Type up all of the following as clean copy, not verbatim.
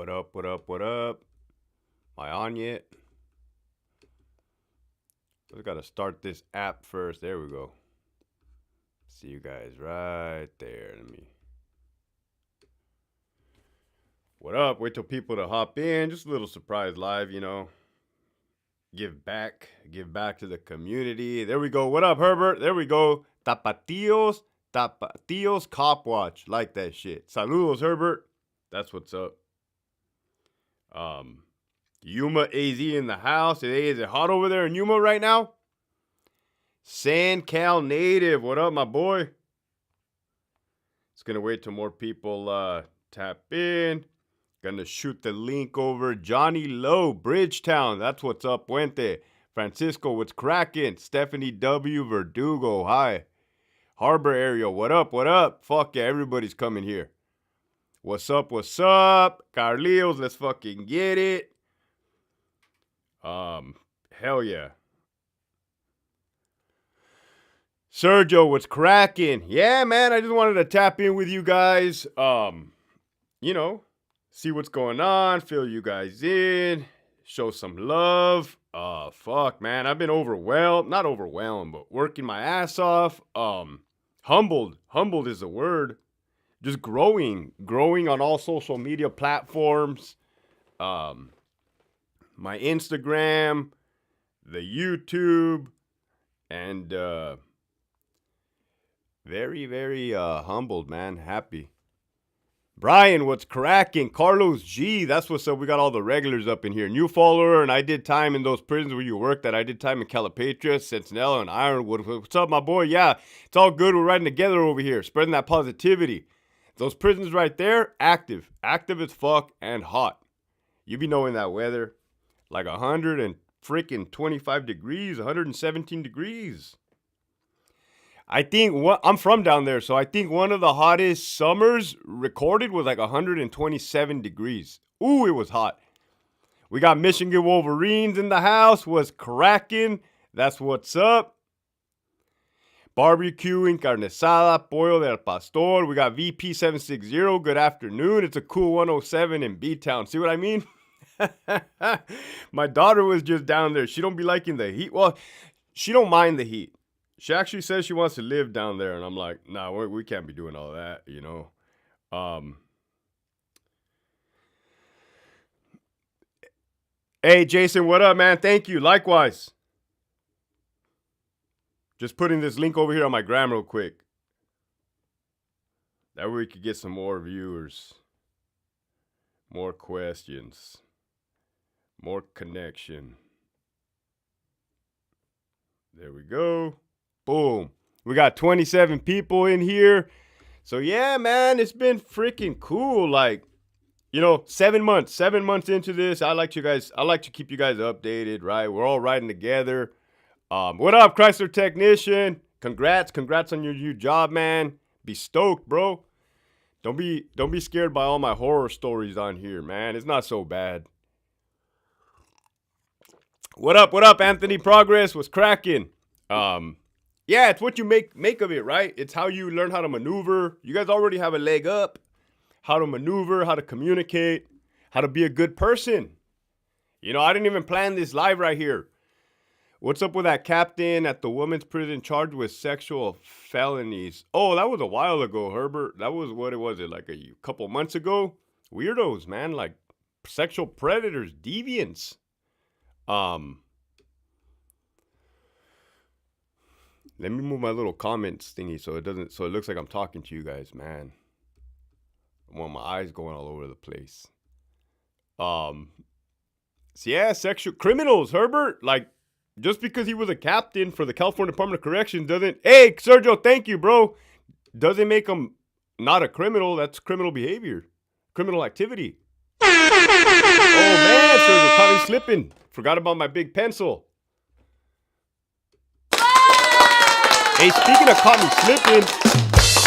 What up, what up, what up? Am I on yet? I just gotta start this app first. There we go. See you guys right there. Let me. What up? Wait till people to hop in. Just a little surprise live, Give back to the community. There we go. What up, Herbert? There we go. Tapatíos Cop Watch. Like that shit. Saludos, Herbert. That's what's up. Yuma AZ in the house. Hey, is it hot over there in Yuma right now? SanCal Native. What up, my boy? It's gonna wait till more people tap in. Gonna shoot the link over. Johnny Lowe, Bridgetown. That's what's up, Puente. Francisco, what's cracking? Stephanie W. Verdugo, hi. Harbor area, what up, what up? Fuck yeah, everybody's coming here. What's up, what's up? Carlios, let's fucking get it. Hell yeah. Sergio, what's cracking? Yeah, man, I just wanted to tap in with you guys. See what's going on, fill you guys in, show some love. Fuck, man, I've been overwhelmed. Not overwhelmed, but working my ass off. Humbled is the word. Just growing on all social media platforms. My Instagram, the YouTube, and very, very humbled, man. Happy. Brian, what's cracking? Carlos G, that's what's up. We got all the regulars up in here. New follower, and I did time in those prisons where you worked at. I did time in Calipatria, Sentinel, and Ironwood. What's up, my boy? Yeah, it's all good. We're riding together over here, spreading that positivity. Those prisons right there, active as fuck and hot. You be knowing that weather, like 100 and freaking 25 degrees, 117 degrees. I think I'm from down there, so I think one of the hottest summers recorded was like 127 degrees. Ooh, it was hot. We got Michigan Wolverines in the house. Was cracking. That's what's up. Barbecue, carne asada, pollo del pastor. We got VP760. Good afternoon. It's a cool 107 in B-Town. See what I mean? My daughter was just down there. She don't be liking the heat. Well, she don't mind the heat. She actually says she wants to live down there, and I'm like, nah, we can't be doing all that, Hey, Jason, what up, man? Thank you. Likewise. Just putting this link over here on my gram real quick. That way we could get some more viewers, more questions, more connection. There we go. Boom. We got 27 people in here. So yeah, man, it's been freaking cool. Like, 7 months into this. I like to keep you guys updated, right? We're all riding together. What up, Chrysler Technician? Congrats on your new job, man. Be stoked, bro. Don't be scared by all my horror stories on here, man. It's not so bad. What up, Anthony Progress? What's cracking? Yeah, it's what you make of it, right? It's how you learn how to maneuver. You guys already have a leg up. How to maneuver, how to communicate, how to be a good person. I didn't even plan this live right here. What's up with that captain at the women's prison charged with sexual felonies? Oh, that was a while ago, Herbert. That was like a couple months ago? Weirdos, man, like sexual predators, deviants. Let me move my little comments thingy so it looks like I'm talking to you guys, man. I want my eyes going all over the place. So yeah, sexual criminals, Herbert. Like, just because he was a captain for the California Department of Corrections doesn't... Hey, Sergio, thank you, bro. Doesn't make him not a criminal. That's criminal behavior. Criminal activity. Oh, man, Sergio, caught me slipping. Forgot about my big pencil. Hey, speaking of caught me slipping,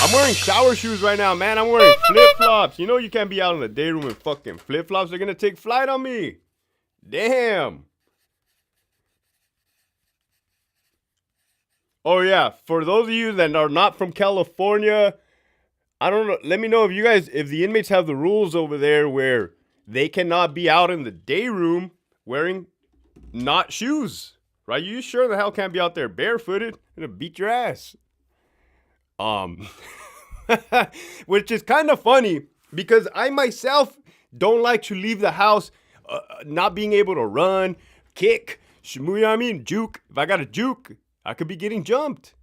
I'm wearing shower shoes right now, man. I'm wearing flip-flops. You can't be out in the day room in fucking flip-flops. They're going to take flight on me. Damn. Oh, yeah. For those of you that are not from California, I don't know. Let me know if the inmates have the rules over there where they cannot be out in the day room wearing not shoes, right? You sure the hell can't be out there barefooted. Gonna beat your ass. Um, which is kind of funny because I myself don't like to leave the house not being able to run, kick, you know what I mean, juke. If I got a juke, I could be getting jumped.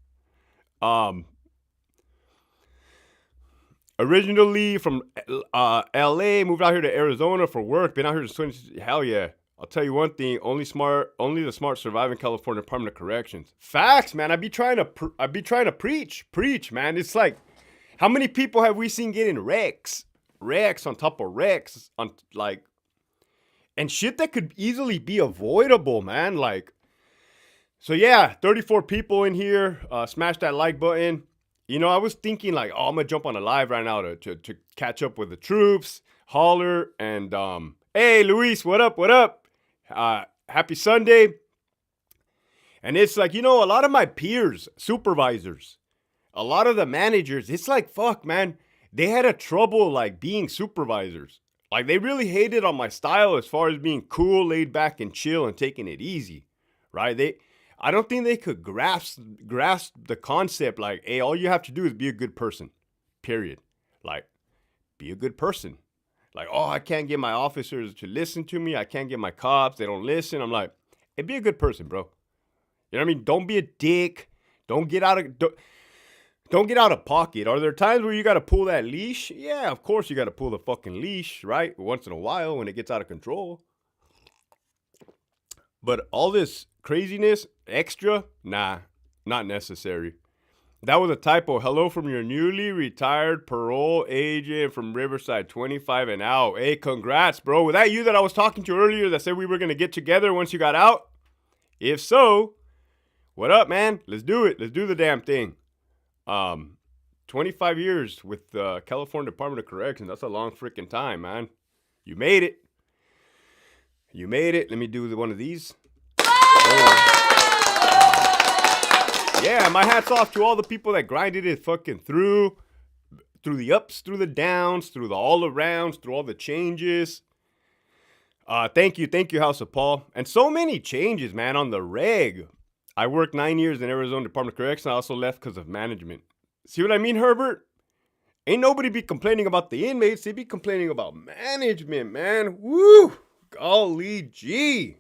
Originally from LA, moved out here to Arizona for work. Been out here since 20. Hell yeah. I'll tell you one thing. Only the smart survive in California Department of Corrections. Facts, man. I be trying to preach, man. It's like, how many people have we seen getting wrecks on top of wrecks on like, and shit that could easily be avoidable, man. Like, so yeah, 34 people in here. Smash that like button. You know, I was thinking like, oh, I'm gonna jump on a live right now to catch up with the troops, holler, and hey, Luis, what up? What up? Happy Sunday. And it's like, you know, a lot of my peers, supervisors, a lot of the managers, it's like, fuck, man, they had a trouble like being supervisors. Like they really hated on my style as far as being cool, laid back, and chill and taking it easy, right? I don't think they could grasp the concept like, hey, all you have to do is be a good person, period. Like, be a good person. Like, oh, I can't get my officers to listen to me. I can't get my cops. They don't listen. I'm like, hey, be a good person, bro. You know what I mean? Don't be a dick. Don't get out of pocket. Are there times where you got to pull that leash? Yeah, of course you got to pull the fucking leash, right? Once in a while when it gets out of control. But all this craziness, extra, nah, not necessary. That was a typo. Hello from your newly retired parole agent from Riverside, 25 and out. Hey, congrats, bro. Was that you that I was talking to earlier that said we were going to get together once you got out? If so, what up, man? Let's do it. Let's do the damn thing. 25 years with the California Department of Corrections. That's a long freaking time, man. You made it. You made it. Let me do one of these. Oh. Yeah, my hat's off to all the people that grinded it fucking through the ups, through the downs, through the all arounds, through all the changes. Thank you, House of Paul. And so many changes, man, on the reg. I worked 9 years in Arizona Department of Corrections. I also left because of management. See what I mean, Herbert? Ain't nobody be complaining about the inmates. They be complaining about management, man. Woo! Golly gee.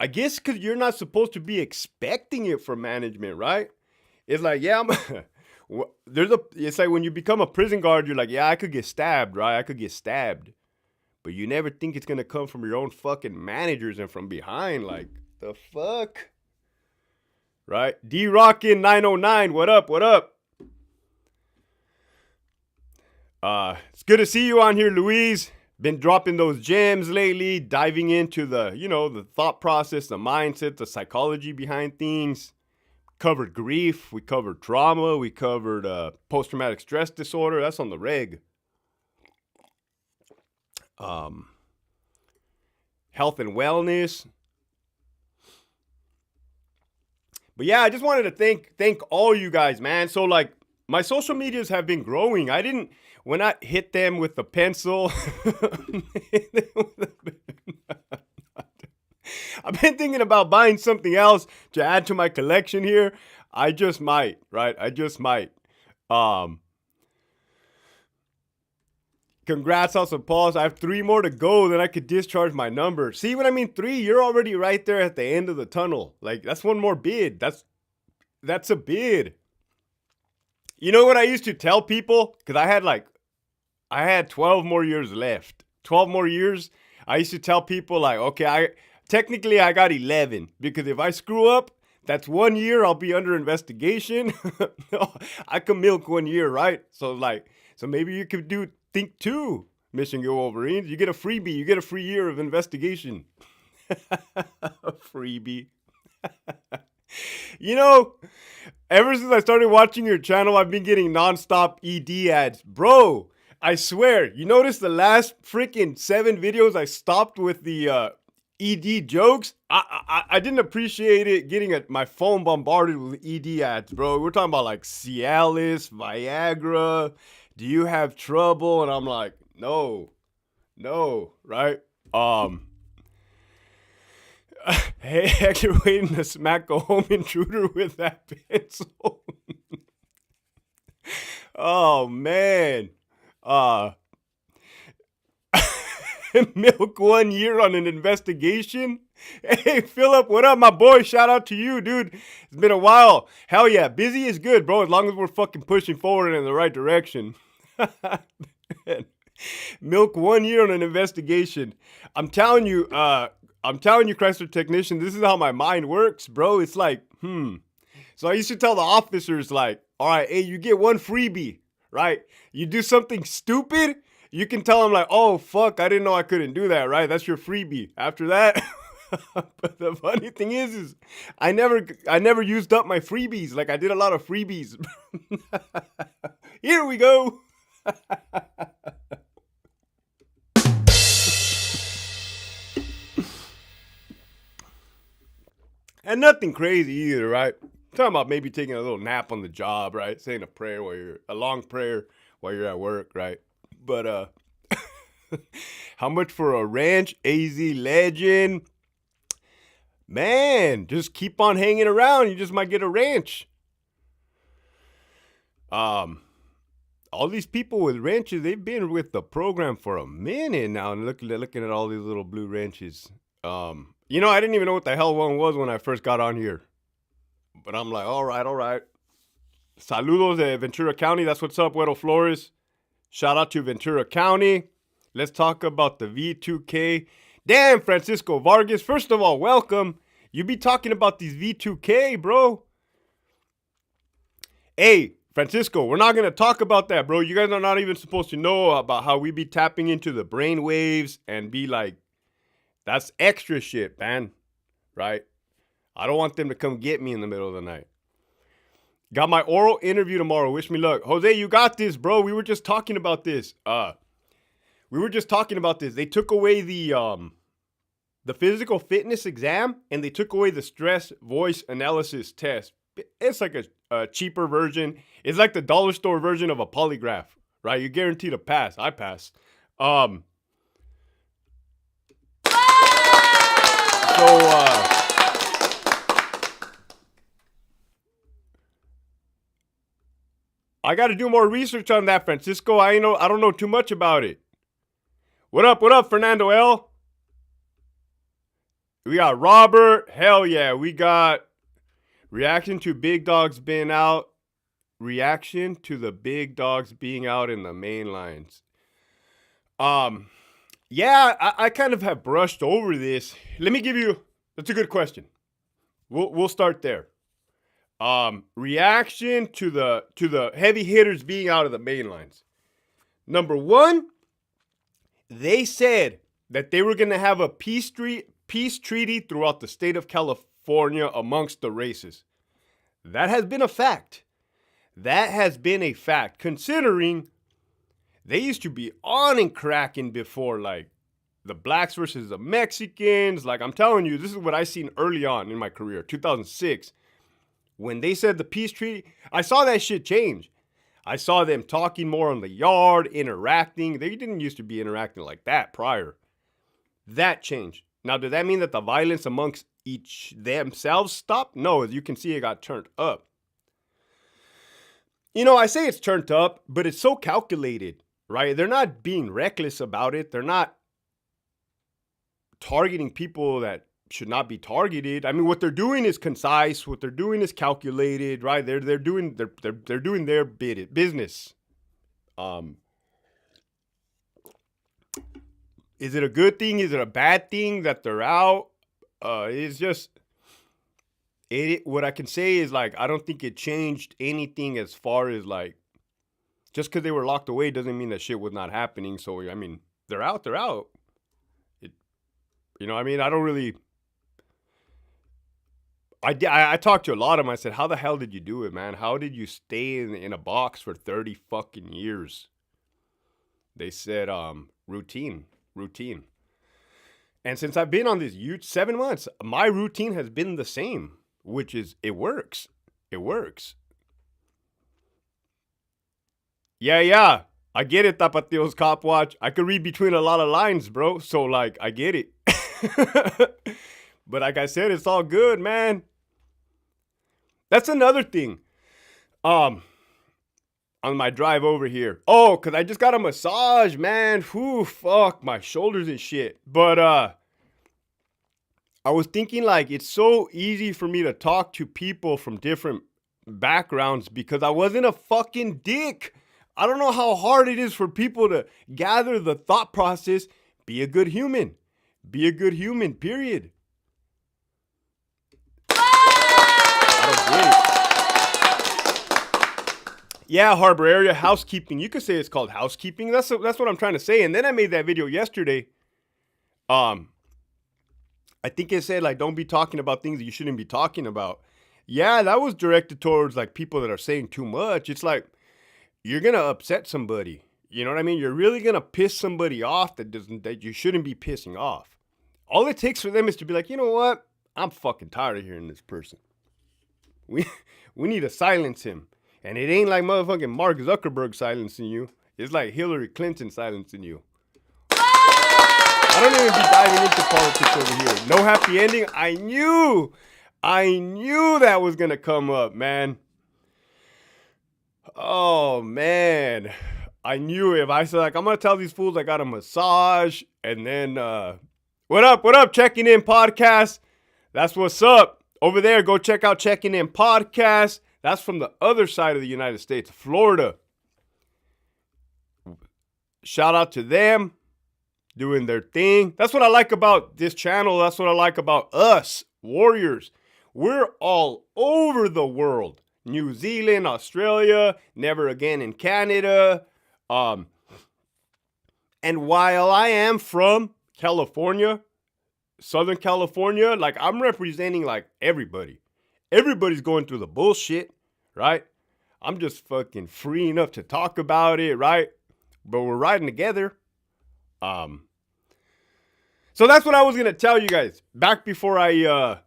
I guess because you're not supposed to be expecting it from management, right? It's like, yeah, it's like when you become a prison guard, you're like, yeah, I could get stabbed, right? I could get stabbed. But you never think it's going to come from your own fucking managers and from behind. Like, the fuck? Right? D-Rockin' 909, what up, what up? It's good to see you on here, Louise. Been dropping those gems lately, diving into the, you know, the thought process, the mindset, the psychology behind things. Covered grief, we covered trauma, we covered post-traumatic stress disorder. That's on the reg. Health and wellness. But yeah, I just wanted to thank all you guys, man. So like, my social medias have been growing. When I hit them with the pencil, I've been thinking about buying something else to add to my collection here. I just might, right? I just might. Congrats, House of Pauls. I have 3 more to go, then I could discharge my number. See what I mean? 3, you're already right there at the end of the tunnel. Like, that's one more bid. That's a bid. You know what I used to tell people? Because I had 12 more years left. 12 more years. I used to tell people like, okay, I got 11. Because if I screw up, that's 1 year I'll be under investigation. I can milk 1 year, right? So maybe you could think 2, Michigan Wolverines. You get a freebie. You get a free year of investigation. A freebie. You know, ever since I started watching your channel, I've been getting nonstop ED ads. Bro, I swear, you notice the last freaking 7 videos I stopped with the ED jokes? I didn't appreciate it getting my phone bombarded with ED ads, bro. We're talking about like Cialis, Viagra. Do you have trouble? And I'm like, no. No, right? Hey, Hector waiting to smack a home intruder with that pencil. Oh man. Uh Milk 1 year on an investigation. Hey, Philip, what up, my boy? Shout out to you, dude. It's been a while. Hell yeah, busy is good, bro, as long as we're fucking pushing forward in the right direction. Milk 1 year on an investigation. I'm telling you, Chrysler technician, this is how my mind works, bro. It's like, So I used to tell the officers, like, all right, hey, you get one freebie, right? You do something stupid, you can tell them, like, oh, fuck, I didn't know I couldn't do that, right? That's your freebie. After that, but the funny thing is I never used up my freebies. Like, I did a lot of freebies. Here we go. And nothing crazy either, right? Talking about maybe taking a little nap on the job, right? Saying a long prayer while you're at work, right? But how much for a ranch, AZ legend? Man, just keep on hanging around. You just might get a ranch. All these people with ranches, they've been with the program for a minute now, and looking at all these little blue ranches. I didn't even know what the hell one was when I first got on here. But I'm like, all right. Saludos de Ventura County. That's what's up, Güero Flores. Shout out to Ventura County. Let's talk about the V2K. Damn, Francisco Vargas. First of all, welcome. You be talking about these V2K, bro. Hey, Francisco, we're not going to talk about that, bro. You guys are not even supposed to know about how we be tapping into the brain waves and be like, that's extra shit, man. Right? I don't want them to come get me in the middle of the night. Got my oral interview tomorrow. Wish me luck. Jose, you got this, bro. We were just talking about this. They took away the physical fitness exam, and they took away the stress voice analysis test. It's like a cheaper version. It's like the dollar store version of a polygraph, right? You're guaranteed to pass. I passed. I got to do more research on that, Francisco. I don't know too much about it. What up, Fernando L? We got Robert. Hell yeah. We got reaction to big dogs being out. Reaction to the big dogs being out in the main lines. Yeah, I kind of have brushed over this. Let me give you, that's a good question. We'll start there. Reaction to the heavy hitters being out of the main lines. Number one, they said that they were going to have a peace treaty throughout the state of California amongst the races. That has been a fact. Considering they used to be on and cracking before, like the blacks versus the Mexicans. Like, I'm telling you, this is what I seen early on in my career, 2006. When they said the peace treaty, I saw that shit change. I saw them talking more on the yard, interacting. They didn't used to be interacting like that prior. That changed. Now, did that mean that the violence amongst each themselves stopped? No, as you can see, it got turned up. I say it's turned up, but it's so calculated, right? They're not being reckless about it. They're not targeting people that should not be targeted. I mean, what they're doing is concise. What they're doing is calculated, right? They're doing their business. Is it a good thing? Is it a bad thing that they're out? It's just what I can say is, like, I don't think it changed anything as far as, like, just because they were locked away doesn't mean that shit was not happening. So I mean, they're out. I don't really. I talked to a lot of them. I said, how the hell did you do it, man? How did you stay in a box for 30 fucking years? They said, routine. And since I've been on this 7 months, my routine has been the same, which is, it works. Yeah. I get it, Tapatio's Cop Watch. I could read between a lot of lines, bro. So, like, I get it. But like I said, it's all good, man. That's another thing. On my drive over here. Oh, because I just got a massage, man. Whew, fuck, my shoulders and shit. But, I was thinking, like, it's so easy for me to talk to people from different backgrounds because I wasn't a fucking dick. I don't know how hard it is for people to gather the thought process. Be a good human. Be a good human, period. I don't get it. Yeah, Harbor Area housekeeping. You could say it's called housekeeping. That's what I'm trying to say. And then I made that video yesterday. I think it said, like, don't be talking about things that you shouldn't be talking about. Yeah, that was directed towards, like, people that are saying too much. It's like, you're going to upset somebody. You know what I mean? You're really going to piss somebody off that you shouldn't be pissing off. All it takes for them is to be like, you know what? I'm fucking tired of hearing this person. We need to silence him. And it ain't like motherfucking Mark Zuckerberg silencing you. It's like Hillary Clinton silencing you. I don't even be diving into politics over here. No happy ending. I knew that was going to come up, man. Oh, man. I knew it. If I said, like, I'm going to tell these fools I got a massage. And then, what up, Checking In Podcast? That's what's up. Over there, go check out Checking In Podcast. That's from the other side of the United States, Florida. Shout out to them. Doing their thing. That's what I like about this channel. That's what I like about us, Warriors. We're all over the world. New Zealand, Australia, never again in Canada. And while I am from California, Southern California, like, I'm representing, like, everybody. Everybody's going through the bullshit, right? I'm just fucking free enough to talk about it, right? But we're riding together. So that's what I was going to tell you guys back before I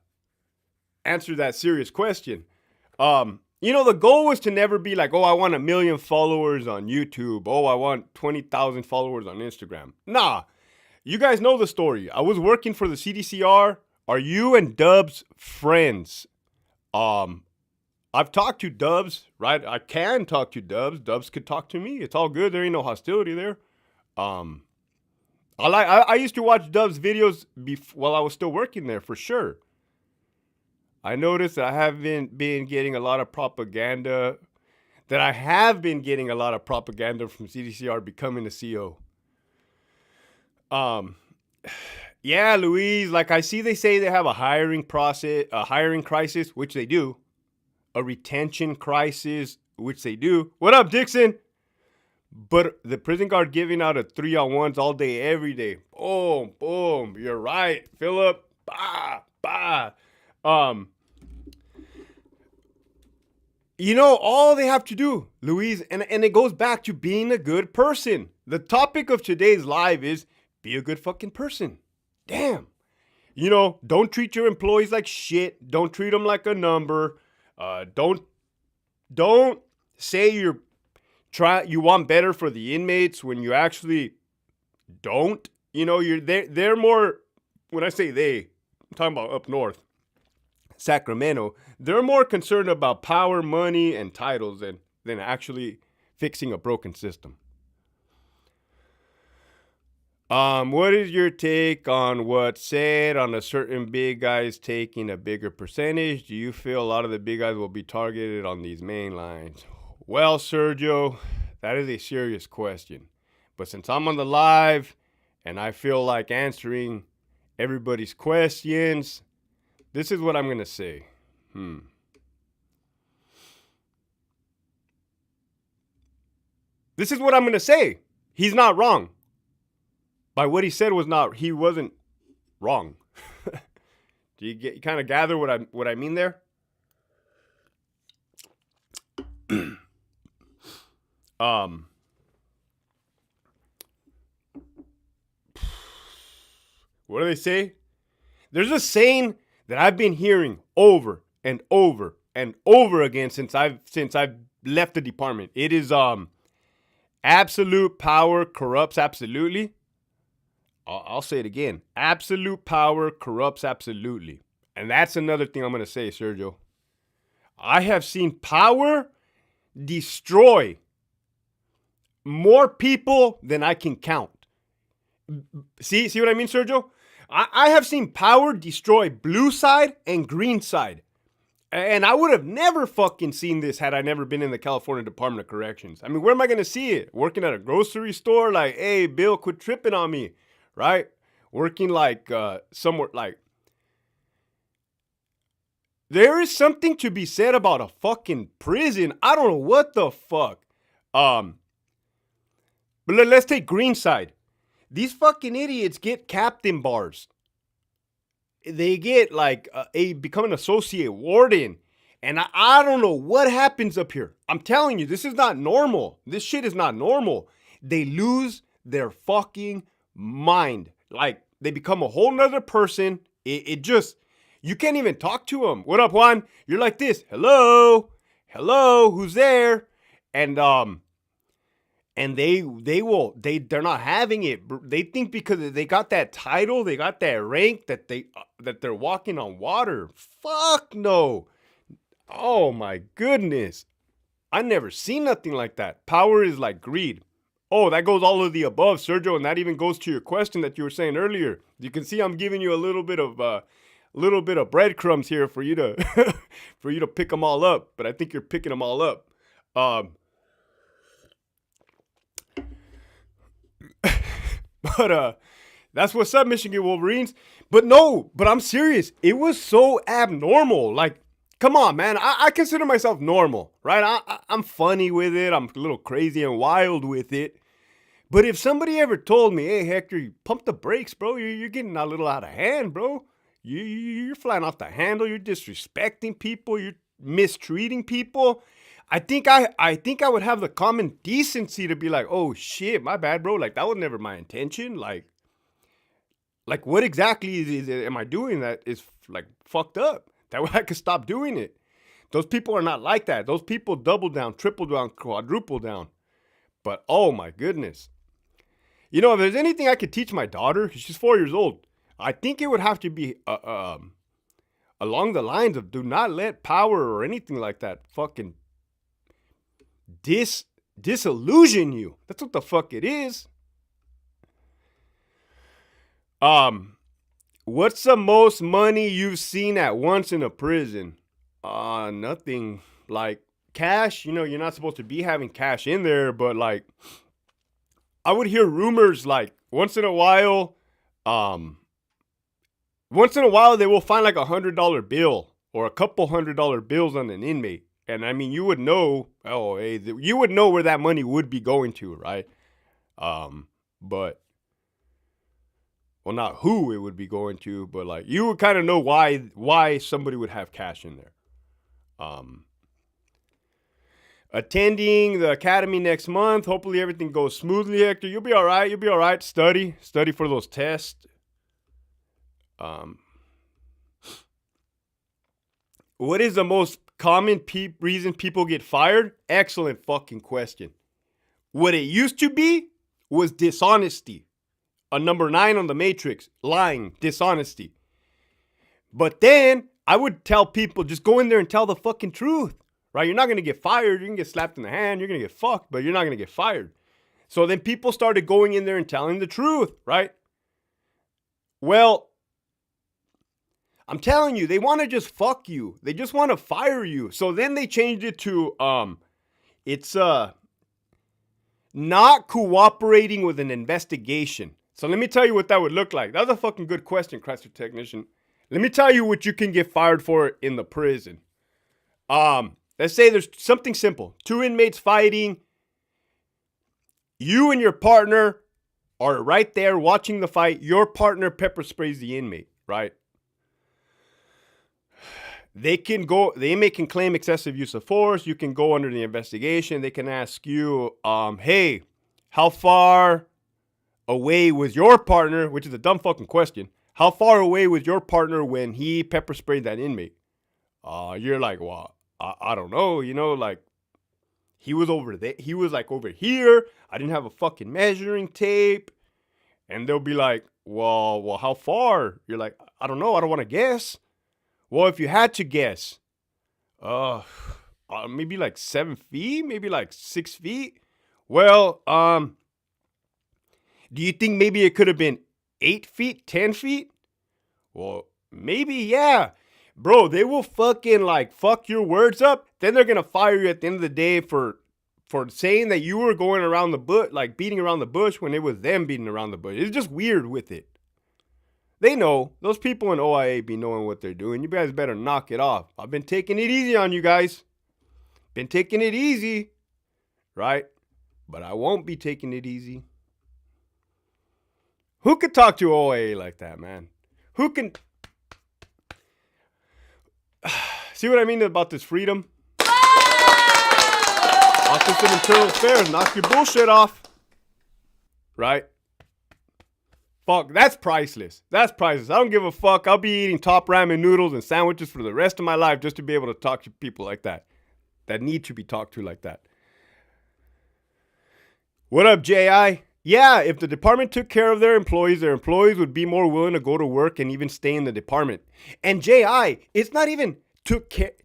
answer that serious question. You know, the goal was to never be like, oh, I want 1 million followers on YouTube. Oh, I want 20,000 followers on Instagram. Nah, you guys know the story. I was working for the CDCR. Are you and Dubs friends? I've talked to Dubs, right? I can talk to Dubs. Dubs could talk to me. It's all good. There ain't no hostility there. I used to watch Dubs videos while I was still working there, for sure. I noticed that I have been getting a lot of propaganda, from CDCR becoming a CO. Yeah, Louise, like, I see they say they have a hiring crisis, which they do. A retention crisis, which they do. What up, Dixon? But the prison guard giving out a 3-on-1s all day, every day. Boom, boom. You're right, Philip. Bah, bah. You know, all they have to do, Louise, and it goes back to being a good person. The topic of today's live is be a good fucking person. Damn. You know, don't treat your employees like shit. Don't treat them like a number. Don't say you want better for the inmates when you actually don't. You know, they're more, when I say they, I'm talking about up north, Sacramento, they're more concerned about power, money, and titles than actually fixing a broken system. What is your take on what's said on a certain big guys taking a bigger percentage? Do you feel a lot of the big guys will be targeted on these main lines? Well, Sergio, that is a serious question. But since I'm on the live and I feel like answering everybody's questions, this is what I'm going to say. This is what I'm going to say. He's not wrong. By what he said he wasn't wrong. Do you kind of gather what I mean there? What do they say? There's a saying that I've been hearing over and over and over again since I've left the department. It is Absolute power corrupts absolutely. I'll say it again. Absolute power corrupts absolutely. And that's another thing I'm going to say, Sergio. I have seen power destroy more people than I can count. See what I mean, Sergio? I have seen power destroy blue side and green side. And I would have never fucking seen this had I never been in the California Department of Corrections. I mean, where am I going to see it? Working at a grocery store? Like, hey, Bill, quit tripping on me, right? Working like somewhere like... There is something to be said about a fucking prison. I don't know what the fuck. But let's take green side. These fucking idiots get captain bars. They get like become an associate warden. And I don't know what happens up here. I'm telling you, this is not normal. This shit is not normal. They lose their fucking mind. Like, they become a whole nother person. It just, you can't even talk to them. What up, Juan? You're like this. Hello? Hello? Who's there? And they're not having it. They think because they got that title, they got that rank, that they're walking on water. Fuck no. Oh my goodness. I never seen nothing like that. Power is like greed. Oh, that goes all of the above, Sergio, and that even goes to your question that you were saying earlier. You can see I'm giving you a little bit of breadcrumbs here for you to for you to pick them all up, but I think you're picking them all up. But that's what's up, Michigan Wolverines. But I'm serious. It was so abnormal. Like, come on, man. I consider myself normal, right? I'm funny with it. I'm a little crazy and wild with it. But if somebody ever told me, hey, Hector, you pump the brakes, bro. You're getting a little out of hand, bro. You're flying off the handle. You're disrespecting people. You're mistreating people. I think I would have the common decency to be like, oh shit, my bad, bro. Like, that was never my intention. Like what exactly am I doing that is like fucked up? That way I could stop doing it. Those people are not like that. Those people double down, triple down, quadruple down. But oh my goodness. You know, if there's anything I could teach my daughter, she's 4 years old, I think it would have to be along the lines of do not let power or anything like that fucking disillusion you. That's what the fuck it is. What's the most money you've seen at once in a prison? Nothing. Like, cash, you know, you're not supposed to be having cash in there, but like, I would hear rumors like once in a while they will find like $100 bill or a couple $100 bills on an inmate. And I mean, you would know, you would know where that money would be going to, right? But, well, not who it would be going to, but like, you would kind of know why somebody would have cash in there. Attending the academy next month. Hopefully everything goes smoothly, Hector. You'll be all right. Study for those tests. What is the most common reason people get fired? Excellent fucking question. What it used to be was dishonesty. A number 9 on the matrix. Lying. Dishonesty. But then I would tell people, just go in there and tell the fucking truth. Right? You're not going to get fired. You can get slapped in the hand. You're going to get fucked, but you're not going to get fired. So then people started going in there and telling the truth, right? Well, I'm telling you, they want to just fuck you. They just want to fire you. So then they changed it to, it's not cooperating with an investigation. So let me tell you what that would look like. That was a fucking good question, Chrysler Technician. Let me tell you what you can get fired for in the prison. Let's say there's something simple. 2 inmates fighting. You and your partner are right there watching the fight. Your partner pepper sprays the inmate, right? The inmate can claim excessive use of force. You can go under the investigation. They can ask you, hey, how far away was your partner, which is a dumb fucking question. How far away was your partner when he pepper sprayed that inmate? You're like, well, I don't know, you know, like, He was over there. He was like over here. I didn't have a fucking measuring tape. And they'll be like, well, how far? You're like, I don't know. I don't want to guess. Well, if you had to guess, maybe like 7 feet, maybe like 6 feet. Well, do you think maybe it could have been 8 feet, 10 feet? Well, maybe, yeah. Bro, they will fucking like fuck your words up. Then they're gonna fire you at the end of the day for saying that you were going around the bush, like beating around the bush when it was them beating around the bush. It's just weird with it. They know. Those people in OIA be knowing what they're doing. You guys better knock it off. I've been taking it easy on you guys. Been taking it easy, right? But I won't be taking it easy. Who could talk to OIA like that, man? Who can... See what I mean about this freedom? Office of Internal Affairs, knock your bullshit off. Right? Fuck, that's priceless. That's priceless. I don't give a fuck. I'll be eating top ramen noodles and sandwiches for the rest of my life just to be able to talk to people like that. That need to be talked to like that. What up, J.I.? Yeah, if the department took care of their employees would be more willing to go to work and even stay in the department. And J.I., it's not even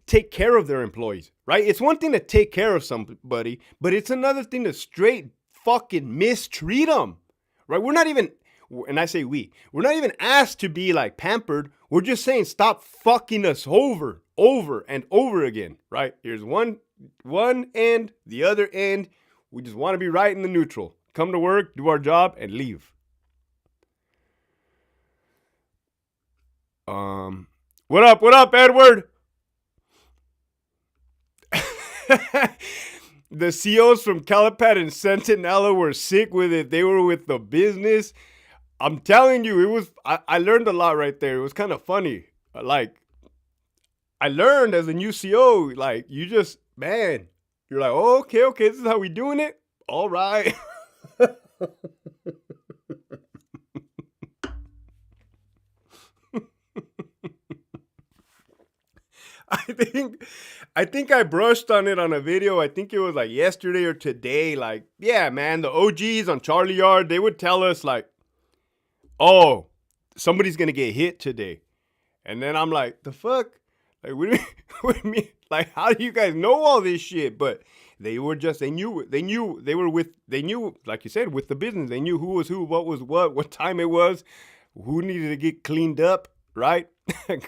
take care of their employees, right? It's one thing to take care of somebody, but it's another thing to straight fucking mistreat them, right? We're not even, and I say we're not even asked to be like pampered. We're just saying stop fucking us over and over again, right? Here's one end, the other end. We just want to be right in the neutral. Come to work, do our job, and leave. What up, Edward? The CEOs from Calipat and Centinela were sick with it. They were with the business. I'm telling you, I learned a lot right there. It was kind of funny. Like, I learned as a new CEO, like, you just, man, you're like, oh, okay, this is how we doing it? All right. I think I brushed on it on a video. I think it was like yesterday or today. Like, yeah, man, the OGs on Charlie Yard, they would tell us like, oh, somebody's going to get hit today. And then I'm like, the fuck? Like, what do you mean? Like, how do you guys know all this shit? But they were just, they knew, like you said, with the business. They knew who was who, what was what time it was, who needed to get cleaned up, right?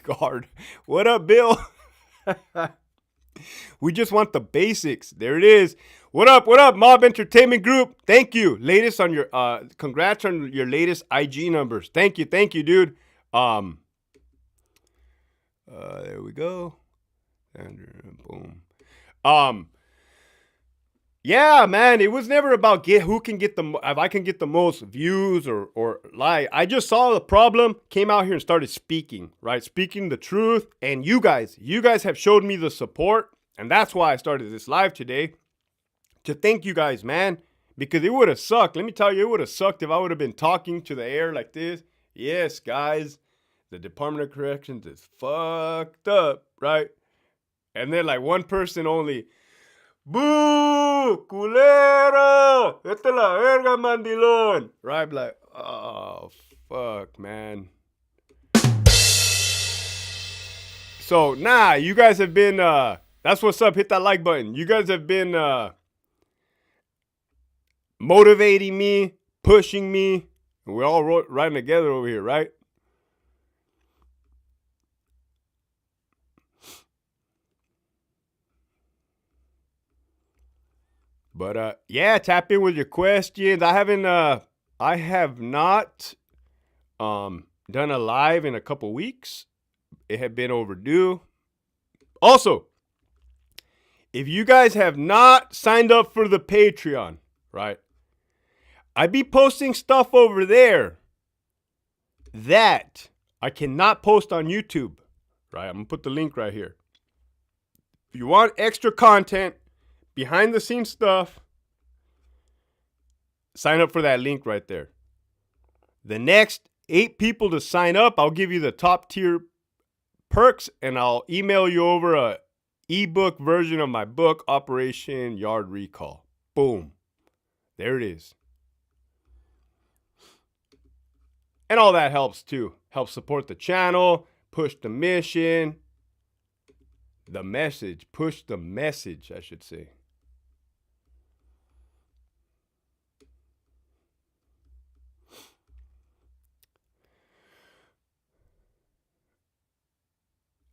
Guard. What up, Bill? We just want the basics. There it is. What up, Mob Entertainment Group? Thank you. Latest on your, congrats on your latest IG numbers. Thank you, dude. There we go. And boom. Yeah, man, it was never about who can get if I can get the most views or like. I just saw the problem, came out here and started speaking, right? Speaking the truth. And you guys have showed me the support. And that's why I started this live today. To thank you guys, man. Because it would have sucked. Let me tell you, it would have sucked if I would have been talking to the air like this. Yes, guys, the Department of Corrections is fucked up, right? And then like one person only, boo, culero, vete la verga, mandilón. Right? Like, oh, fuck, man. So, nah, you guys have been, that's what's up. Hit that like button. You guys have been motivating me, pushing me. We're all riding together over here, right? But yeah, tap in with your questions. I have not done a live in a couple weeks. It had been overdue. Also, if you guys have not signed up for the Patreon, right? I be posting stuff over there that I cannot post on YouTube, right? I'm gonna put the link right here. If you want extra content, behind the scenes stuff, sign up for that link right there. The next 8 people to sign up, I'll give you the top tier perks and I'll email you over a ebook version of my book, Operation Yard Recall. Boom. There it is. And all that helps too. Helps support the channel, push the mission, the message, push the message, I should say.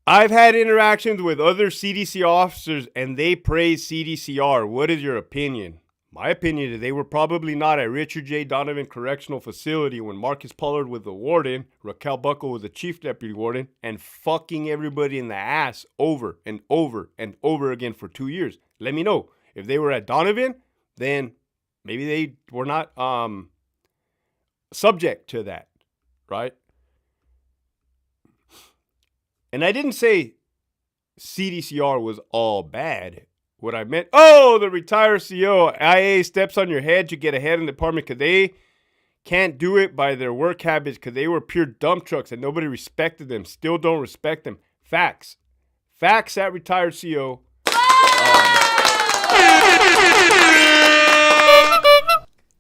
I've had interactions with other CDC officers and they praise CDCR. What is your opinion? My opinion is they were probably not at Richard J. Donovan Correctional Facility when Marcus Pollard was the warden, Raquel Buckle was the chief deputy warden, and fucking everybody in the ass over and over and over again for 2 years. Let me know. If they were at Donovan, then maybe they were not subject to that, right? And I didn't say CDCR was all bad. What I meant, the retired CO, IA steps on your head, you get ahead in the department because they can't do it by their work habits because they were pure dump trucks and nobody respected them. Still don't respect them. Facts. Facts at retired CO.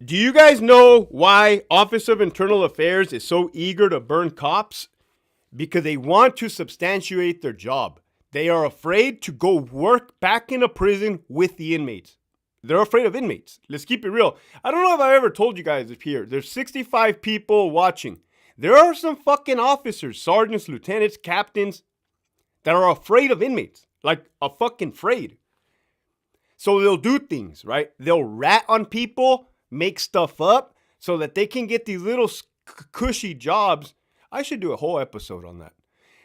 Do you guys know why Office of Internal Affairs is so eager to burn cops? Because they want to substantiate their job. They are afraid to go work back in a prison with the inmates. They're afraid of inmates. Let's keep it real. I don't know if I've ever told you guys this here. There's 65 people watching. There are some fucking officers, sergeants, lieutenants, captains that are afraid of inmates. Like a fucking afraid. So they'll do things, right? They'll rat on people, make stuff up so that they can get these little cushy jobs. I should do a whole episode on that.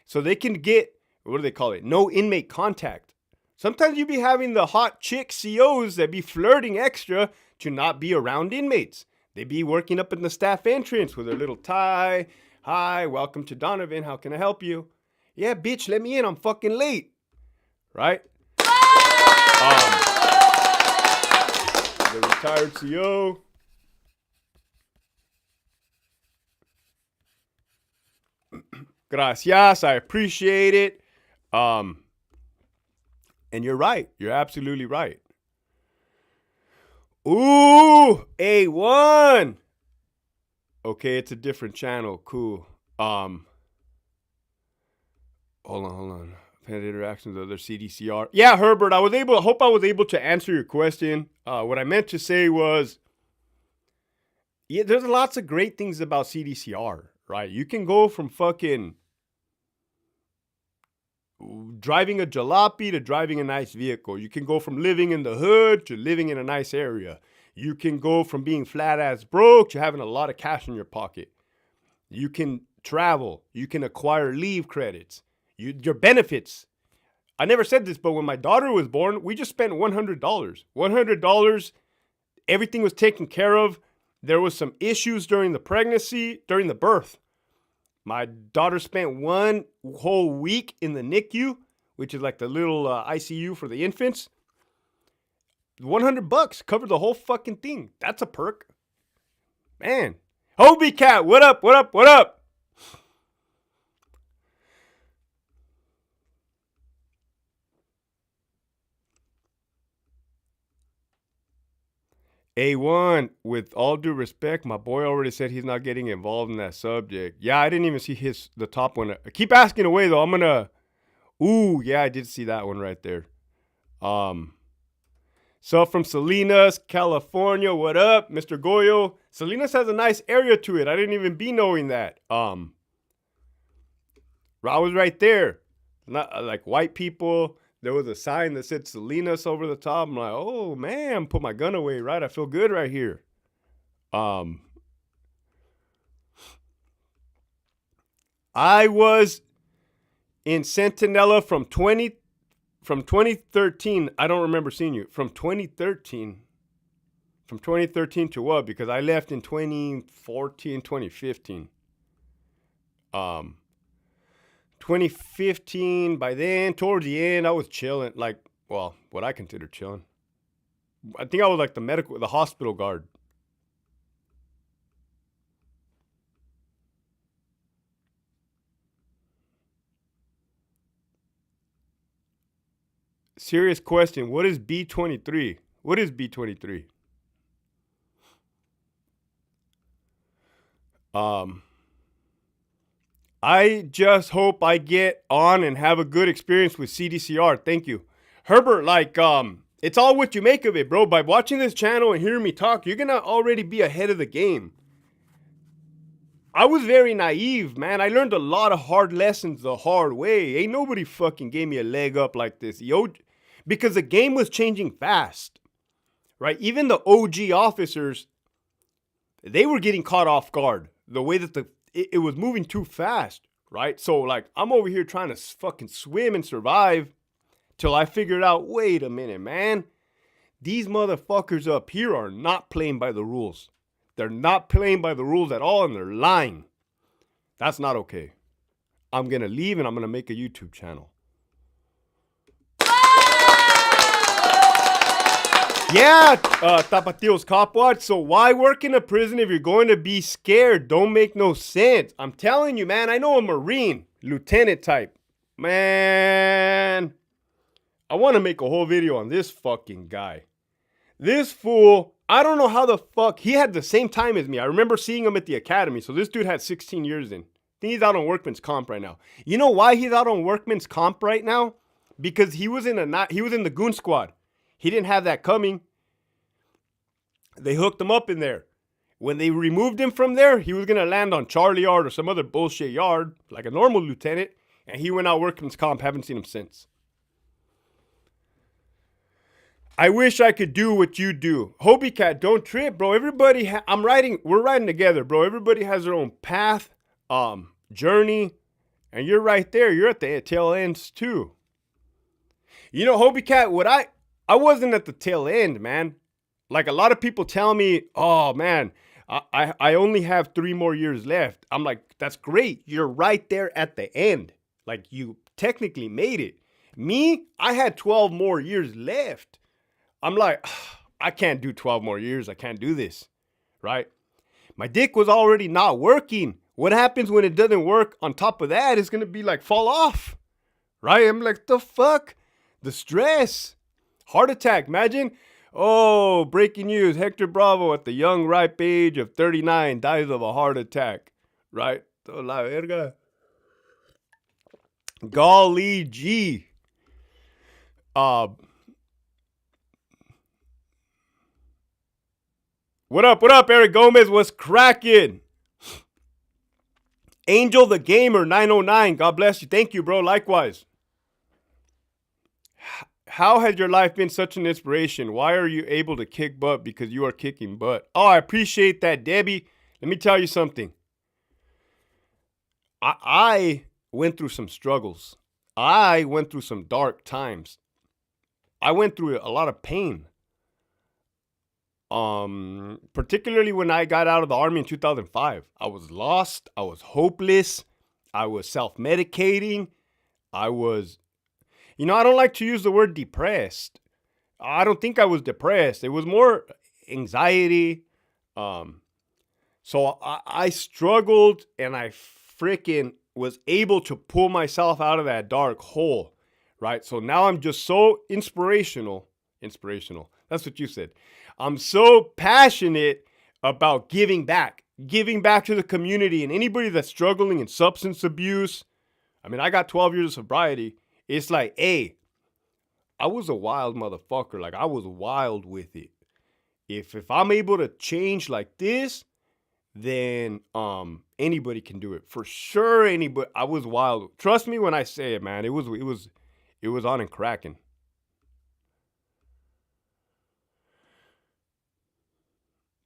So they can get, what do they call it? No inmate contact. Sometimes you be having the hot chick COs that be flirting extra to not be around inmates. They be working up in the staff entrance with their little tie. Hi, welcome to Donovan. How can I help you? Yeah, bitch, let me in. I'm fucking late. Right? The retired CO. Gracias. I appreciate it. And you're right. You're absolutely right. Ooh, A1. Okay, it's a different channel. Cool. Hold on. I've had interactions with other CDCR. Yeah, Herbert, I hope I was able to answer your question. What I meant to say was, yeah, there's lots of great things about CDCR, right? You can go from fucking driving a jalopy to driving a nice vehicle. You can go from living in the hood to living in a nice area. You can go from being flat ass broke to having a lot of cash in your pocket. You can travel. You can acquire leave credits. Your benefits. I never said this, but when my daughter was born, we just spent $100. $100. Everything was taken care of. There was some issues during the pregnancy, during the birth. My daughter spent 1 whole week in the NICU, which is like the little ICU for the infants. $100 covered the whole fucking thing. That's a perk. Man. Hobie Cat, what up, what up, what up? A1, with all due respect, my boy already said he's not getting involved in that subject. Yeah, I didn't even see the top one. Keep asking away, though. I'm going to... Ooh, yeah, I did see that one right there. So from Salinas, California, what up, Mr. Goyo? Salinas has a nice area to it. I didn't even be knowing that. I was right there. Not like white people. There was a sign that said Salinas over the top. I'm like, oh man, put my gun away, right? I feel good right here. I was in Centinela from 2013. I don't remember seeing you. From 2013. From 2013 to what? Because I left in 2014, 2015. 2015, by then, towards the end, I was chilling. Like, well, what I consider chilling. I think I was like the hospital guard. Serious question. What is B23? What is B23? I just hope I get on and have a good experience with CDCR. Thank you. Herbert, it's all what you make of it, bro. By watching this channel and hearing me talk, you're gonna already be ahead of the game. I was very naive, man. I learned a lot of hard lessons the hard way. Ain't nobody fucking gave me a leg up like this, yo. Because the game was changing fast, right? Even the OG officers, they were getting caught off guard. The way that it was moving too fast, right? So, like, I'm over here trying to fucking swim and survive till I figured out, wait a minute, man. These motherfuckers up here are not playing by the rules. They're not playing by the rules at all, and they're lying. That's not okay. I'm going to leave, and I'm going to make a YouTube channel. Yeah, Tapatio's Cop Watch. So why work in a prison if you're going to be scared? Don't make no sense. I'm telling you, man. I know a Marine, lieutenant type. Man, I want to make a whole video on this fucking guy. This fool, I don't know how the fuck, he had the same time as me. I remember seeing him at the academy. So this dude had 16 years in. I think he's out on workman's comp right now. You know why he's out on workman's comp right now? Because he was in the goon squad. He didn't have that coming. They hooked him up in there. When they removed him from there, he was going to land on Charlie Yard or some other bullshit yard, like a normal lieutenant, and he went out workman's comp. Haven't seen him since. I wish I could do what you do. Hobie Cat, don't trip, bro. Everybody, we're riding together, bro. Everybody has their own path, journey, and you're right there. You're at the tail ends too. You know, Hobie Cat, I wasn't at the tail end, man. Like a lot of people tell me, oh man, I only have 3 more years left. I'm like, that's great. You're right there at the end. Like you technically made it. Me, I had 12 more years left. I'm like, I can't do 12 more years. I can't do this, right? My dick was already not working. What happens when it doesn't work on top of that is going to be like fall off, right? I'm like, the fuck? The stress. Heart attack, imagine. Oh, breaking news. Hector Bravo at the young, ripe age of 39 dies of a heart attack, right? La verga. Golly gee. What up, Eric Gomez? What's cracking? Angel the Gamer 909. God bless you. Thank you, bro. Likewise. How has your life been such an inspiration? Why are you able to kick butt? Because you are kicking butt. Oh, I appreciate that, Debbie. Let me tell you something. I went through some struggles. I went through some dark times. I went through a lot of pain. Particularly when I got out of the Army in 2005. I was lost. I was hopeless. I was self-medicating. I don't like to use the word depressed. I don't think I was depressed. It was more anxiety. So I struggled, and I freaking was able to pull myself out of that dark hole, right? So now I'm just so inspirational. That's what you said. I'm so passionate about giving back to the community and anybody that's struggling in substance abuse. I mean, I got 12 years of sobriety. It's like, hey, I was a wild motherfucker. Like, I was wild with it. If I'm able to change like this, then anybody can do it. For sure, anybody. I was wild. Trust me when I say it, man. It was on and cracking.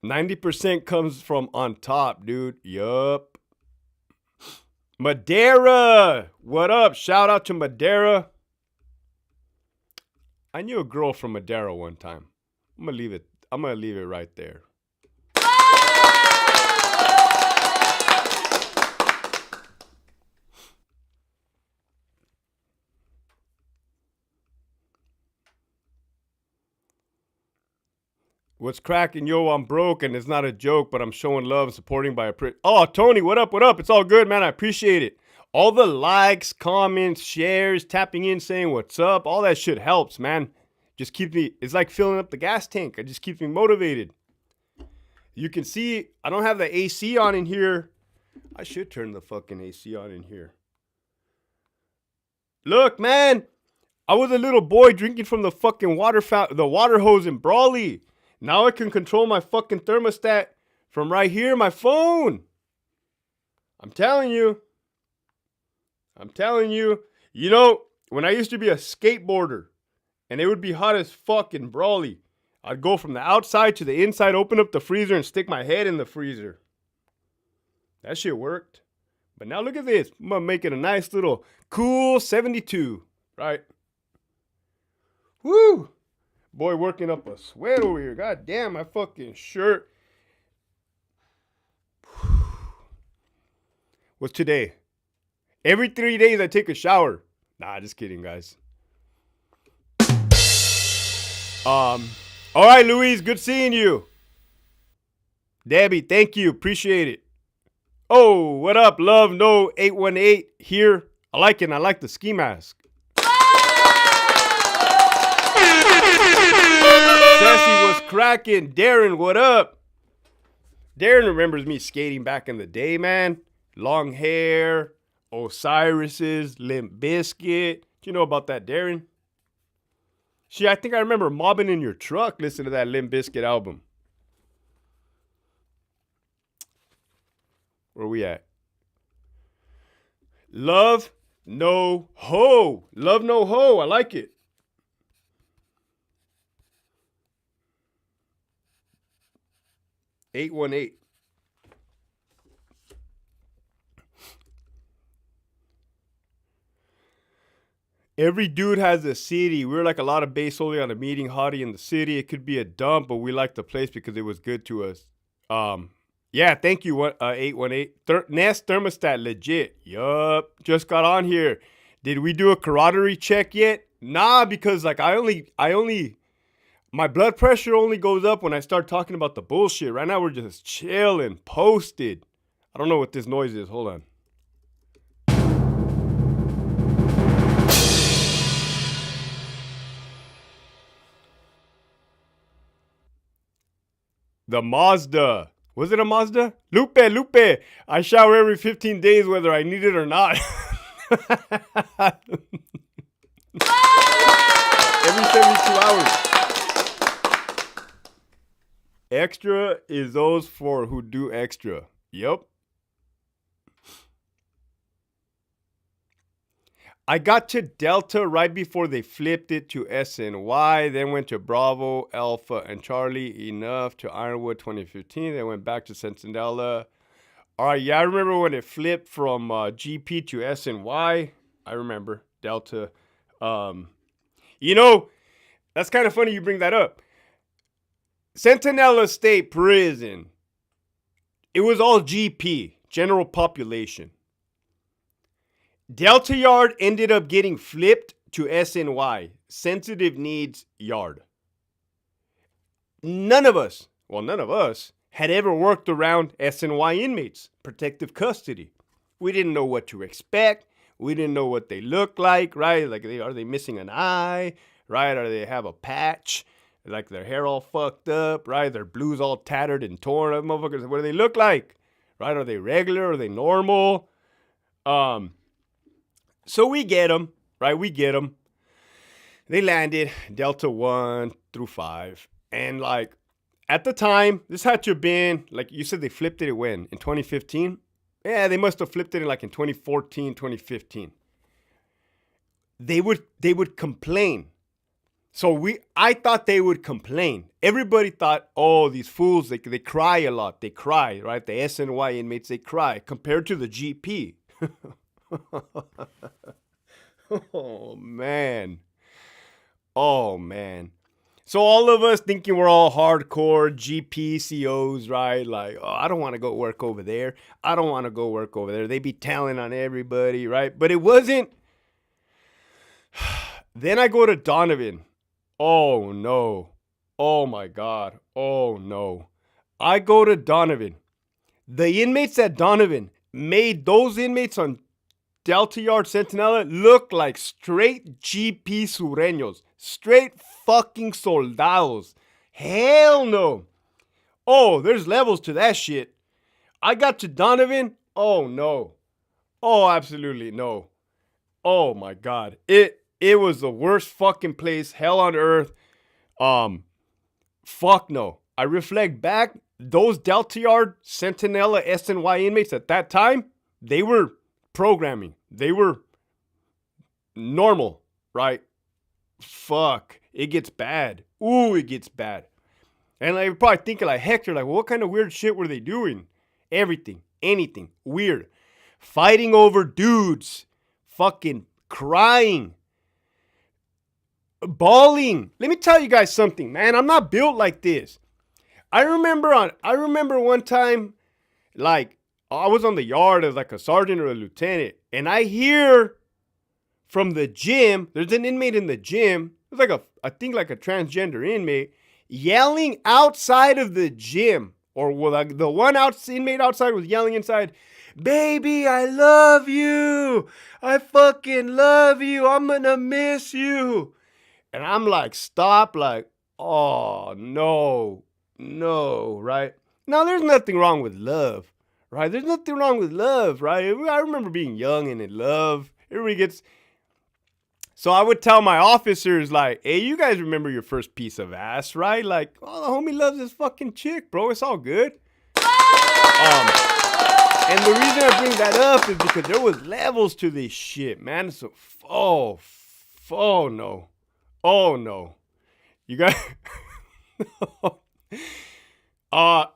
%90 comes from on top, dude. Yup. Madeira. What up? Shout out to Madeira. I knew a girl from Madeira one time. I'm gonna leave it right there. What's cracking? Yo, I'm broke, and it's not a joke, but I'm showing love and supporting by a Oh, Tony, what up? It's all good, man. I appreciate it. All the likes, comments, shares, tapping in, saying what's up, all that shit helps, man. Just keeps me, it's like filling up the gas tank. It just keeps me motivated. You can see, I don't have the AC on in here. I should turn the fucking AC on in here. Look, man, I was a little boy drinking from the fucking water hose in Brawley. Now I can control my fucking thermostat from right here, my phone. I'm telling you. You know, when I used to be a skateboarder and it would be hot as fuck in Brawley, I'd go from the outside to the inside, open up the freezer and stick my head in the freezer. That shit worked. But now look at this. I'm gonna make it a nice little cool 72, right? Woo! Boy, working up a sweat over here. God damn, my fucking shirt. What's today? Every 3 days I take a shower. Nah, just kidding, guys. All right, Luis, good seeing you. Debbie, thank you. Appreciate it. Oh, what up? Love No 818 here. I like it. I like the ski mask. Sassy was cracking. Darren, what up? Darren remembers me skating back in the day, man. Long hair, Osiris's, Limp Bizkit. Do you know about that, Darren? Shit, I think I remember mobbing in your truck listening to that Limp Bizkit album. Where we at? Love No Ho. Love No Ho. I like it. $818. Every dude has a city. We're like a lot of base only on a meeting hottie in the city. It could be a dump, but we like the place because it was good to us. Yeah, thank you, 818. Nest thermostat, legit. Yup. Just got on here. Did we do a carotid check yet? Nah, because like my blood pressure only goes up when I start talking about the bullshit. Right now we're just chilling, posted. I don't know what this noise is. Hold on. The Mazda. Was it a Mazda? Lupe. I shower every 15 days whether I need it or not. Every 72 hours. Extra is those for who do extra. Yup. I got to Delta right before they flipped it to SNY, then went to Bravo, Alpha, and Charlie, enough to Ironwood 2015, then went back to Centinela. All right, yeah, I remember when it flipped from GP to SNY. I remember Delta. You know, that's kind of funny you bring that up. Centinela State Prison, it was all GP, general population. Delta Yard ended up getting flipped to SNY, Sensitive Needs Yard. None of us had ever worked around SNY inmates, protective custody. We didn't know what to expect. We didn't know what they look like, right? Like, are they missing an eye, right? Or they have a patch, like their hair all fucked up, right? Their blues all tattered and torn up, motherfuckers. What do they look like, right? Are they regular? Are they normal? So we get them, right? We get them. They landed Delta 1 through 5. And like, at the time, this had to have been, like you said, they flipped it when? In 2015? Yeah, they must have flipped it in like in 2014, 2015. They would complain. So I thought they would complain. Everybody thought, oh, these fools, they cry a lot. They cry, right? The SNY inmates, they cry compared to the GP. Oh, man. So all of us thinking we're all hardcore GP COs, right? Like, oh, I don't want to go work over there. They be telling on everybody, right? But it wasn't. Then I go to Donovan. Oh, no. Oh, my God. Oh, no. I go to Donovan. The inmates at Donovan made those inmates on Delta Yard Centinela look like straight GP Sureños. Straight fucking soldados. Hell no. Oh, there's levels to that shit. I got to Donovan. Oh no. Oh, absolutely no. Oh my god. It was the worst fucking place, hell on earth. Fuck no. I reflect back, those Delta Yard Centinela SNY inmates at that time, they were programming. They were normal, right? Fuck. It gets bad. Ooh, it gets bad. And you're probably thinking like, Hector, like, what kind of weird shit were they doing? Everything, anything, weird. Fighting over dudes. Fucking crying. Bawling. Let me tell you guys something, man. I'm not built like this. I remember one time, like, I was on the yard as like a sergeant or a lieutenant, and I hear from the gym, there's an inmate in the gym, it's like I think like a transgender inmate, yelling outside of the gym, or like the one inmate outside was yelling inside, "Baby, I love you. I fucking love you. I'm gonna miss you." And I'm like, stop, like, oh, no, right? Now, there's nothing wrong with love, right? There's nothing wrong with love, right? I remember being young and in love. Everybody gets... So I would tell my officers, like, hey, you guys remember your first piece of ass, right? Like, oh, the homie loves this fucking chick, bro. It's all good. And the reason I bring that up is because there was levels to this shit, man. So, oh no. Oh, no. You guys... I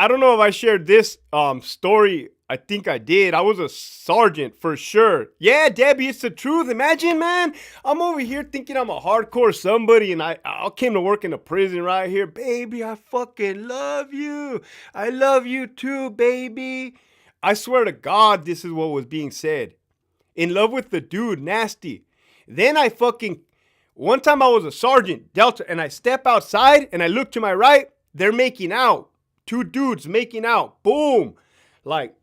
don't know if I shared this story. I think I did. I was a sergeant for sure. Yeah, Debbie, it's the truth. Imagine, man, I'm over here thinking I'm a hardcore somebody, and I came to work in a prison right here. Baby, I fucking love you. I love you too, baby. I swear to God, this is what was being said. In love with the dude, nasty. Then one time I was a sergeant, Delta, and I step outside and I look to my right. They're making out. Two dudes making out. Boom. Like,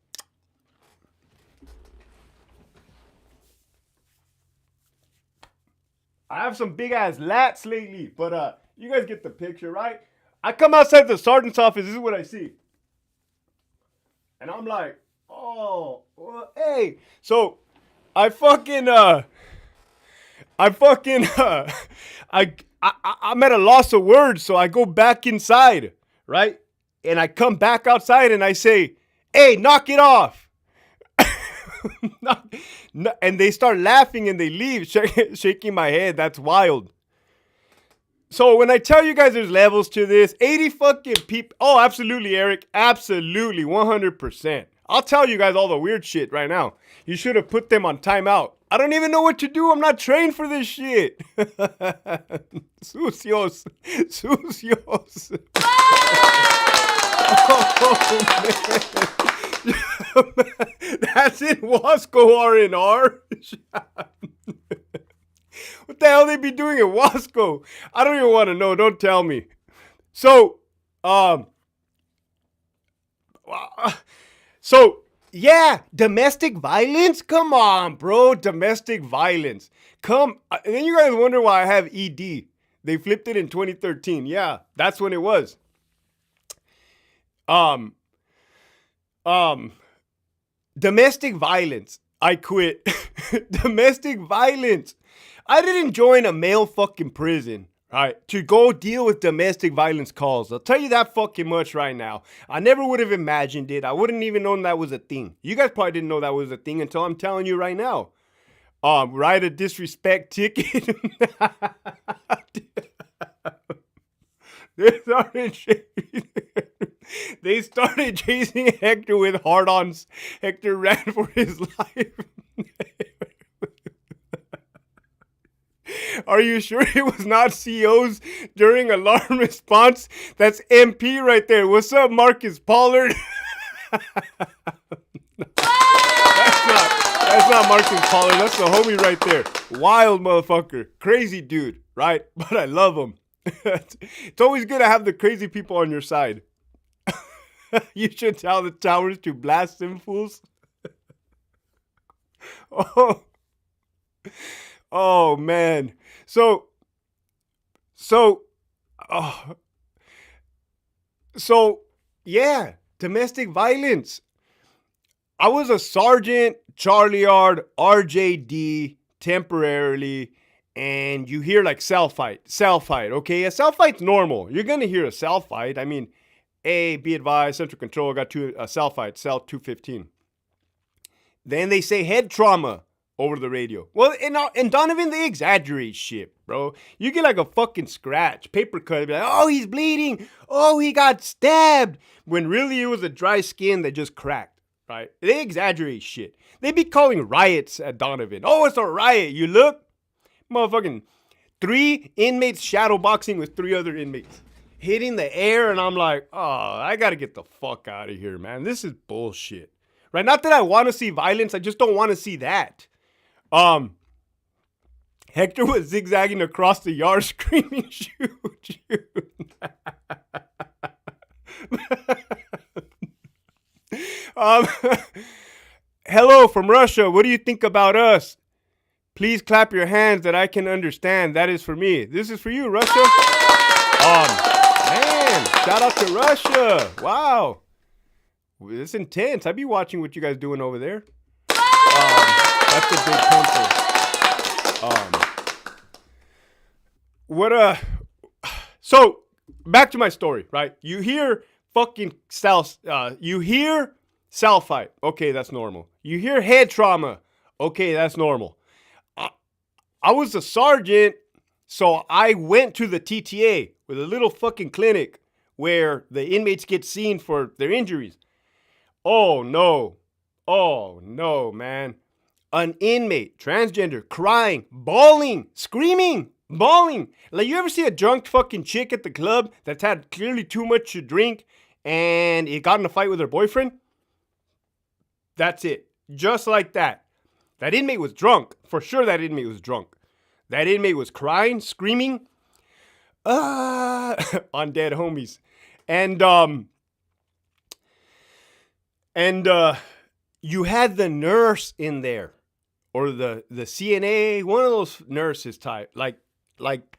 I have some big ass lats lately, but you guys get the picture, right? I come outside the sergeant's office. This is what I see. And I'm like, oh, well, hey. So I'm at a loss of words, so I go back inside, right? And I come back outside and I say, hey, knock it off. And they start laughing and they leave, shaking my head. That's wild. So when I tell you guys there's levels to this, 80 fucking people. Oh, absolutely, Eric. Absolutely, 100%. I'll tell you guys all the weird shit right now. You should have put them on timeout. I don't even know what to do. I'm not trained for this shit. Sucios. Oh, man. That's in Wasco R&R. What the hell they be doing in Wasco? I don't even want to know. Don't tell me. So, yeah, domestic violence? Come on, bro. Domestic violence. And then you guys wonder why I have ED. They flipped it in 2013. Yeah, that's when it was. Domestic violence. I quit. Domestic violence. I didn't join a male fucking prison, right, to go deal with domestic violence calls. I'll tell you that fucking much right now. I never would have imagined it. I wouldn't even known that was a thing. You guys probably didn't know that was a thing until I'm telling you right now. Write a disrespect ticket. They started chasing Hector with hard-ons. Hector ran for his life. Are you sure it was not COs during alarm response? That's MP right there. What's up, Marcus Pollard? That's not Marcus Pollard. That's the homie right there. Wild motherfucker. Crazy dude, right? But I love him. It's always good to have the crazy people on your side. You should tell the towers to blast them fools. Oh, oh man. So, so, oh, so, yeah, domestic violence. I was a sergeant, Charlie Yard, RJD, temporarily, and you hear like cell fight. Okay, a cell fight's normal. You're gonna hear a cell fight. I mean, be advised, Central Control got a cell fight, cell 215. Then they say head trauma over the radio. Well, in Donovan, they exaggerate shit, bro. You get like a fucking scratch, paper cut, be like, oh, he's bleeding. Oh, he got stabbed. When really it was a dry skin that just cracked, right? They exaggerate shit. They be calling riots at Donovan. Oh, it's a riot. You look, motherfucking 3 inmates shadowboxing with 3 other inmates, hitting the air, and I'm like, oh, I gotta get the fuck out of here, man. This is bullshit. Right? Not that I want to see violence, I just don't want to see that. Hector was zigzagging across the yard screaming, shoot, shoot. Hello from Russia. What do you think about us? Please clap your hands that I can understand. That is for me. This is for you, Russia. Man, shout out to Russia. Wow. It's intense. I be watching what you guys doing over there. That's a big pencil. So back to my story, right? You hear fucking you hear cell fight. Okay, that's normal. You hear head trauma. Okay, that's normal. I was a sergeant, so I went to the TTA with a little fucking clinic where the inmates get seen for their injuries. Oh no, man. An inmate, transgender, crying, bawling, screaming, bawling. Like, you ever see a drunk fucking chick at the club that's had clearly too much to drink and it got in a fight with her boyfriend? That's it. Just like that. That inmate was drunk. For sure that inmate was drunk. That inmate was crying, screaming, on dead homies. And you had the nurse in there, or the CNA, one of those nurses type, like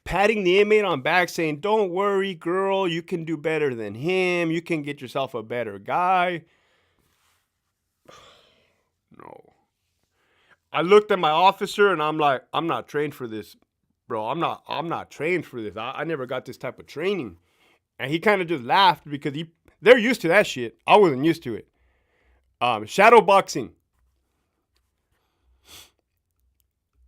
patting the inmate on back, saying, "Don't worry, girl, you can do better than him. You can get yourself a better guy." No. I looked at my officer and I'm like, I'm not trained for this, bro. I'm not trained for this. I never got this type of training. And he kind of just laughed because they're used to that shit. I wasn't used to it. Shadow boxing.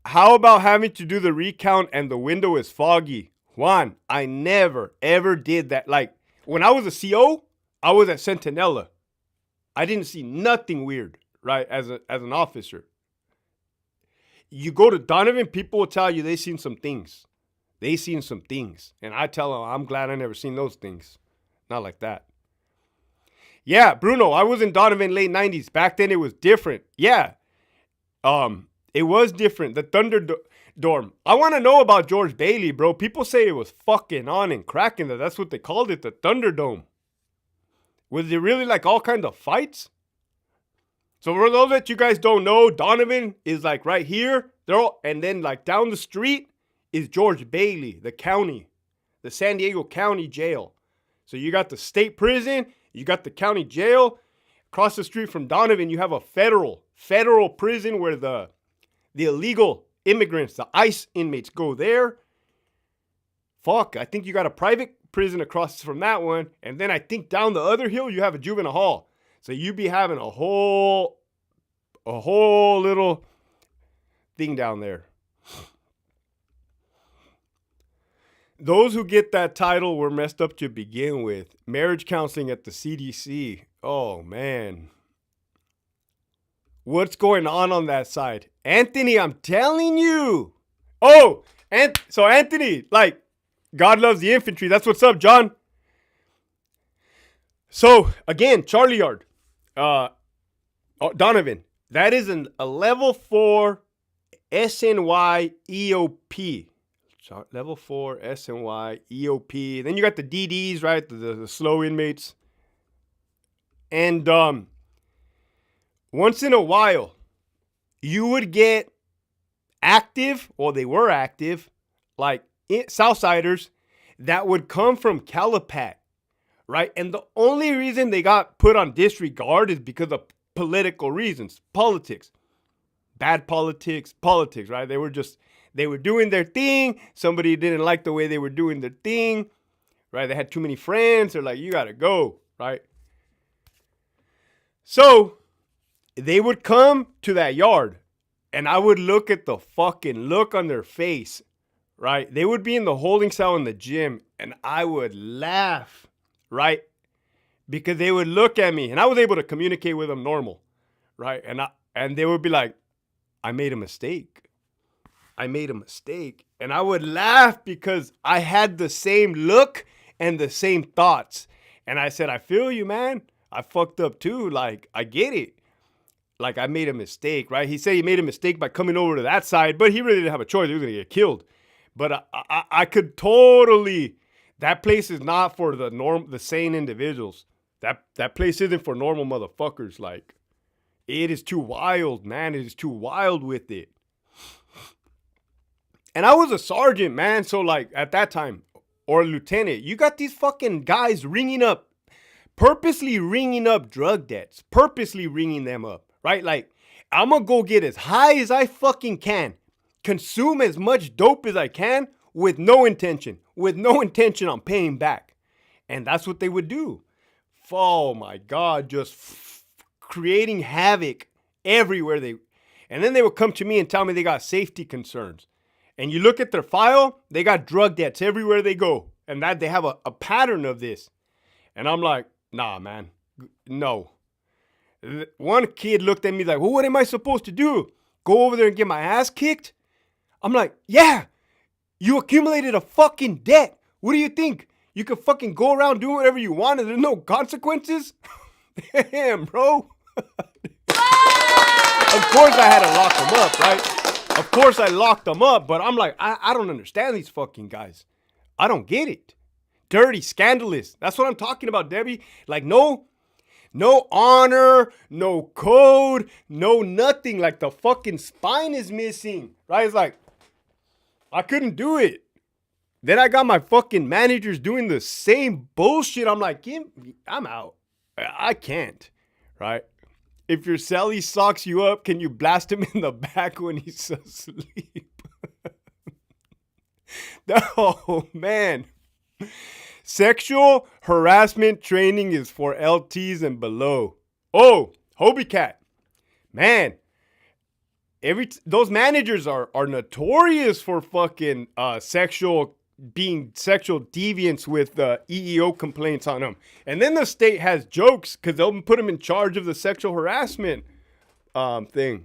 How about having to do the recount and the window is foggy? Juan, I never, ever did that. Like, when I was a CO, I was at Centinela. I didn't see nothing weird, right, as an officer. You go to Donovan, people will tell you they seen some things. They seen some things. And I tell them, I'm glad I never seen those things. Not like that. Yeah, Bruno, I was in Donovan late 90s. Back then it was different. Yeah. It was different. The Thunderdome. I want to know about George Bailey, bro. People say it was fucking on and cracking. That's what they called it, the Thunderdome. Was it really like all kinds of fights? So for those that you guys don't know, Donovan is like right here. And then like down the street is George Bailey, the county, the San Diego County Jail. So you got the state prison, you got the county jail. Across the street from Donovan, you have a federal prison where the illegal immigrants, the ICE inmates go there. Fuck, I think you got a private prison across from that one. And then I think down the other hill, you have a juvenile hall. So you be having a whole little thing down there. Those who get that title were messed up to begin with. Marriage counseling at the CDC. Oh, man. What's going on that side? Anthony, I'm telling you. Oh, and so Anthony, like, God loves the infantry. That's what's up, John. So, again, Charlie Yard. Donovan, that is a level 4 SNY EOP. Level 4 SNY EOP. Then you got the DDs, right? The slow inmates. And once in a while, you would get active, or they were active, like Southsiders that would come from Calipat, right? And the only reason they got put on disregard is because of political reasons, politics, bad politics, right? They were doing their thing. Somebody didn't like the way they were doing their thing, right? They had too many friends. They're like, you got to go, right? So they would come to that yard, and I would look at the fucking look on their face, right? They would be in the holding cell in the gym, and I would laugh, right? Because they would look at me, and I was able to communicate with them normal, right? And they would be like, I made a mistake. And I would laugh because I had the same look and the same thoughts. And I said, I feel you, man. I fucked up too. Like, I get it. Like, I made a mistake, right? He said he made a mistake by coming over to that side, but he really didn't have a choice. He was going to get killed. But I could totally, that place is not for the sane individuals. That place isn't for normal motherfuckers. Like, it is too wild, man. It is too wild with it. And I was a sergeant, man. So, like, at that time, or a lieutenant, you got these fucking guys purposely ringing up drug debts, purposely ringing them up, right? Like, I'm gonna go get as high as I fucking can, consume as much dope as I can with no intention on paying back. And that's what they would do. Oh my God, just creating havoc everywhere and then they would come to me and tell me they got safety concerns. And you look at their file, they got drug debts everywhere they go. And that they have a pattern of this. And I'm like, nah, man, no. One kid looked at me like, well, what am I supposed to do? Go over there and get my ass kicked? I'm like, yeah, you accumulated a fucking debt. What do you think? You could fucking go around doing whatever you want and there's no consequences? Damn, bro. Of course I had to lock them up, right? Of course I locked them up, but I'm like, I don't understand these fucking guys. I don't get it. Dirty, scandalous. That's what I'm talking about, Debbie. Like, no honor, no code, no nothing. Like, the fucking spine is missing, right? It's like, I couldn't do it. Then I got my fucking managers doing the same bullshit. I'm like, I'm out. I can't, right? If your cellie socks you up, can you blast him in the back when he's asleep? Oh, man. Sexual harassment training is for LTs and below. Oh, Hobie Cat. Man, those managers are notorious for fucking sexual deviants with EEO complaints on them. And then the state has jokes because they'll put them in charge of the sexual harassment thing.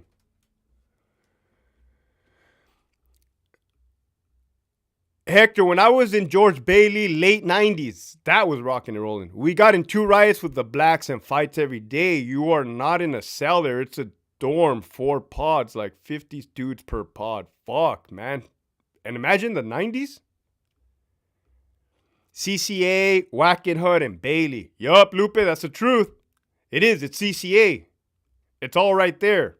Hector, when I was in George Bailey, late 90s, that was rocking and rolling. We got in 2 riots with the blacks and fights every day. You are not in a cell there. It's a dorm, 4 pods, like 50 dudes per pod. Fuck, man. And imagine the 90s. CCA, Wackenhut, and Bailey. Yup, Lupe, that's the truth. It is. It's CCA. It's all right there.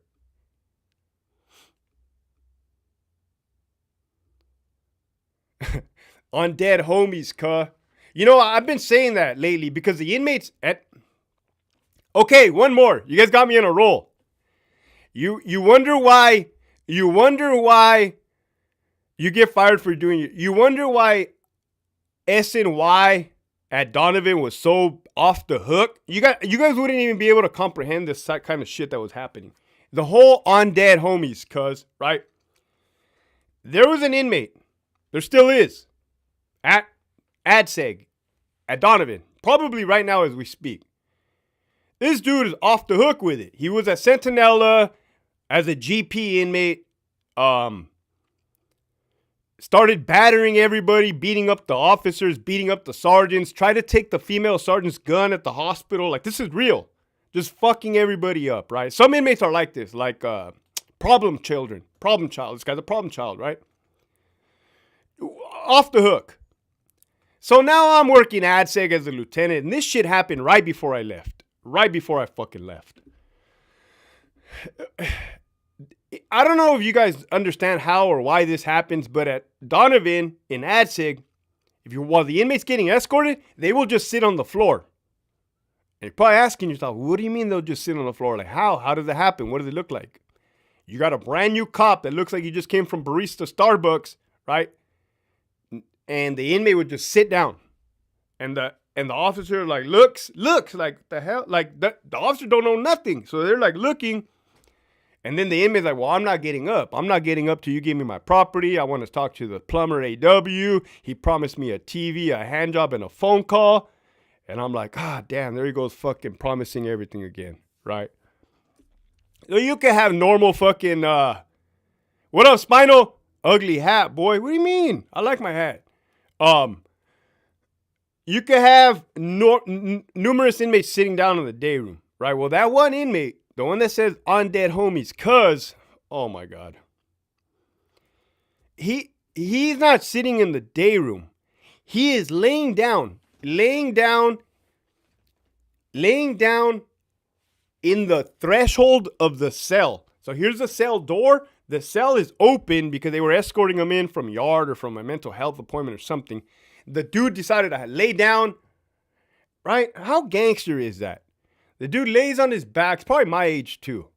Undead homies, cuh. You know, I've been saying that lately because the inmates Okay, one more. You guys got me in a roll. You wonder why you get fired for doing it. You wonder why SNY at Donovan was so off the hook. You guys wouldn't even be able to comprehend this kind of shit that was happening. The whole Undead homies, cuz, right? There was an inmate. There still is. At ADSEG. At Donovan. Probably right now as we speak. This dude is off the hook with it. He was at Centinela as a GP inmate. Started battering everybody, beating up the officers, beating up the sergeants, tried to take the female sergeant's gun at the hospital. Like, this is real. Just fucking everybody up, right? Some inmates are like this, like problem child. This guy's a problem child, right? Off the hook. So now I'm working ADSEG as a lieutenant, and this shit happened right before I left. Right before I fucking left. I don't know if you guys understand how or why this happens, but at Donovan in ADSEG, while the inmate's getting escorted, they will just sit on the floor. And you're probably asking yourself, what do you mean they'll just sit on the floor? Like, how? How does that happen? What does it look like? You got a brand new cop that looks like he just came from barista Starbucks, right? And the inmate would just sit down. And the officer like looks like, the hell? Like the officer don't know nothing. So they're like looking. And then the inmate's like, well, I'm not getting up. I'm not getting up till you give me my property. I want to talk to the plumber AW. He promised me a TV, a hand job, and a phone call. And I'm like, damn, there he goes fucking promising everything again, right? So you can have normal fucking, what up, Spinal? Ugly hat, boy. What do you mean? I like my hat. You can have numerous inmates sitting down in the day room, right? Well, that one inmate, the one that says on dead homies, cuz, oh my God. He's not sitting in the day room. He is laying down in the threshold of the cell. So here's the cell door. The cell is open because they were escorting him in from yard or from a mental health appointment or something. The dude decided to lay down, right? How gangster is that? The dude lays on his back. It's probably my age too.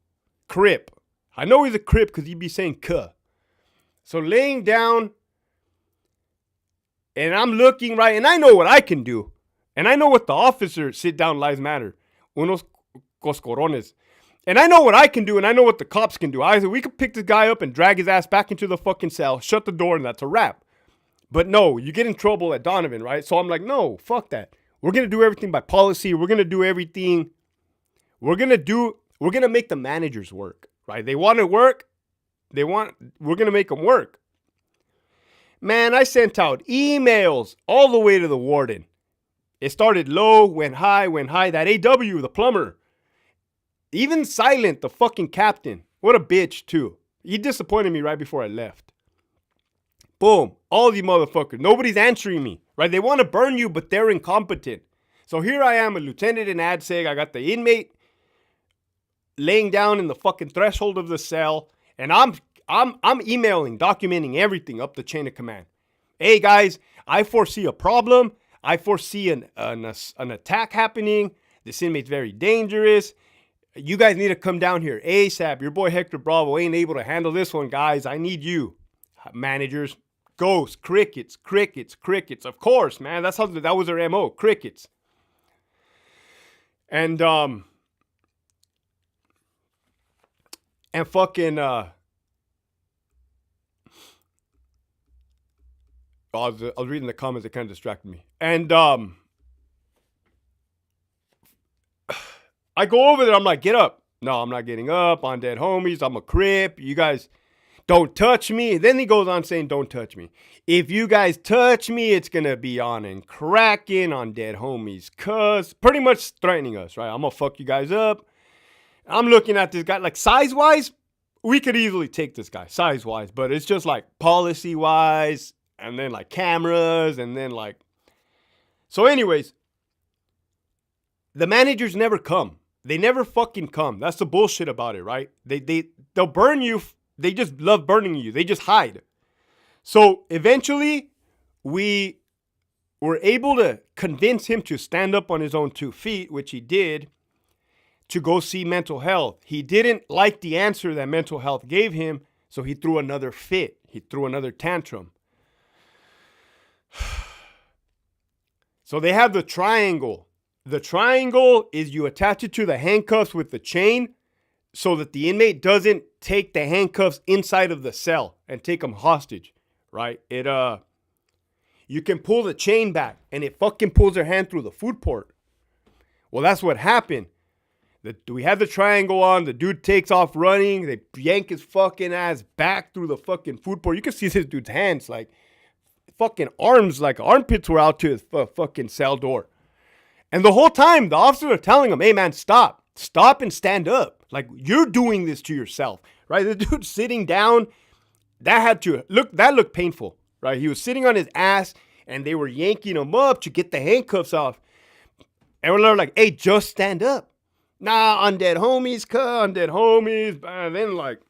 Crip. I know he's a crip because he'd be saying cuh. So laying down, and I'm looking, right? And I know what I can do. And I know what the officer, sit down, lives matter. Unos coscorones. And I know what I can do, and I know what the cops can do. I said, we could pick this guy up and drag his ass back into the fucking cell, shut the door, and that's a wrap. But no, you get in trouble at Donovan, right? So I'm like, no, fuck that. We're going to do everything by policy. We're going to do everything. We're going to make the managers work, right? They want to work. We're going to make them work. Man, I sent out emails all the way to the warden. It started low, went high. That AW, the plumber, even Silent, the fucking captain. What a bitch, too. He disappointed me right before I left. Boom. All these motherfuckers. Nobody's answering me, right? They want to burn you, but they're incompetent. So here I am, a lieutenant in ADSEG. I got the inmate laying down in the fucking threshold of the cell, and I'm emailing, documenting everything up the chain of command. Hey guys, I foresee a problem. I foresee an attack happening. This inmate's very dangerous. You guys need to come down here ASAP. Your boy Hector Bravo ain't able to handle this one, guys. I need you. Managers, ghosts, crickets. Of course, man. That was their MO, crickets. And fucking I was reading the comments, it kind of distracted me. And I go over there, I'm like, get up. No, I'm not getting up. On dead homies, I'm a crip. You guys don't touch me. Then he goes on saying, don't touch me. If you guys touch me, it's gonna be on and cracking on dead homies. Cuz pretty much threatening us, right? I'm gonna fuck you guys up. I'm looking at this guy, like size-wise, we could easily take this guy, size-wise. But it's just like policy-wise, and then like cameras, and then like... So anyways, the managers never come. They never fucking come. That's the bullshit about it, right? They'll burn you. They just love burning you. They just hide. So eventually, we were able to convince him to stand up on his own 2 feet, which he did, to go see mental health. He didn't like the answer that mental health gave him, so he threw another fit. He threw another tantrum. So they have the triangle. The triangle is you attach it to the handcuffs with the chain so that the inmate doesn't take the handcuffs inside of the cell and take them hostage, right? You can pull the chain back and it fucking pulls their hand through the food port. Well, that's what happened. We had the triangle on. The dude takes off running. They yank his fucking ass back through the fucking food port. You can see this dude's hands, like fucking arms, like armpits were out to his fucking cell door. And the whole time, the officers are telling him, hey man, stop and stand up. Like, you're doing this to yourself, right? The dude sitting down, that looked painful, right? He was sitting on his ass and they were yanking him up to get the handcuffs off. And we're like, hey, just stand up. Nah, undead homies, undead homies. And then like,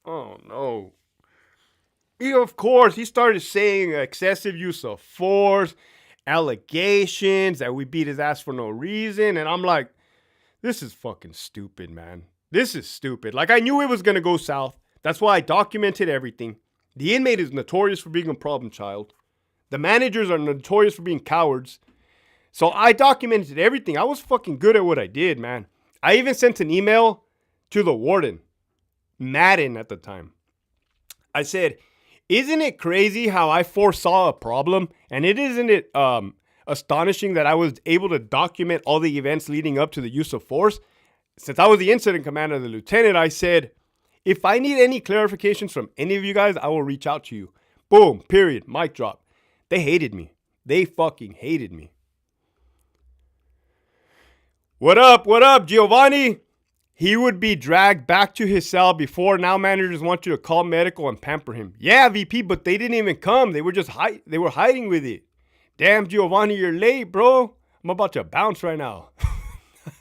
Oh no. Of course, he started saying excessive use of force, allegations that we beat his ass for no reason. And I'm like, this is fucking stupid, man. This is stupid. Like, I knew it was going to go south. That's why I documented everything. The inmate is notorious for being a problem child. The managers are notorious for being cowards. So I documented everything. I was fucking good at what I did, man. I even sent an email to the warden, Madden at the time. I said, isn't it crazy how I foresaw a problem? And isn't it astonishing that I was able to document all the events leading up to the use of force? Since I was the incident commander of the lieutenant, I said, if I need any clarifications from any of you guys, I will reach out to you. Boom, period, mic drop. They hated me. They fucking hated me. What up, Giovanni? He would be dragged back to his cell before. Now managers want you to call medical and pamper him. Yeah, VP, but they didn't even come. They were just hiding with it. Damn, Giovanni, you're late, bro. I'm about to bounce right now.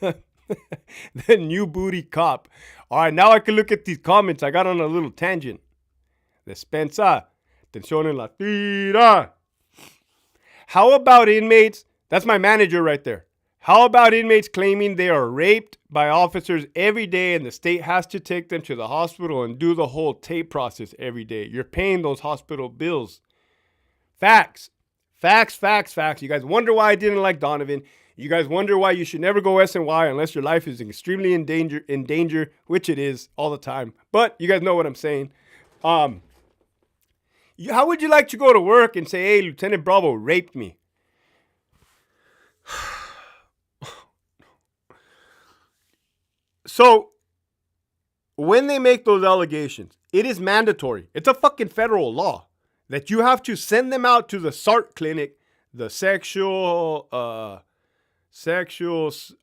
The new booty cop. All right, now I can look at these comments. I got on a little tangent. Despensa. Atención en la tira. How about inmates? That's my manager right there. How about inmates claiming they are raped by officers every day and the state has to take them to the hospital and do the whole tape process every day? You're paying those hospital bills. Facts. Facts. You guys wonder why I didn't like Donovan. You guys wonder why you should never go SNY unless your life is extremely in danger, which it is all the time. But you guys know what I'm saying. How would you like to go to work and say, hey, Lieutenant Bravo raped me? So, when they make those allegations, it is mandatory. It's a fucking federal law that you have to send them out to the SART clinic, the sexual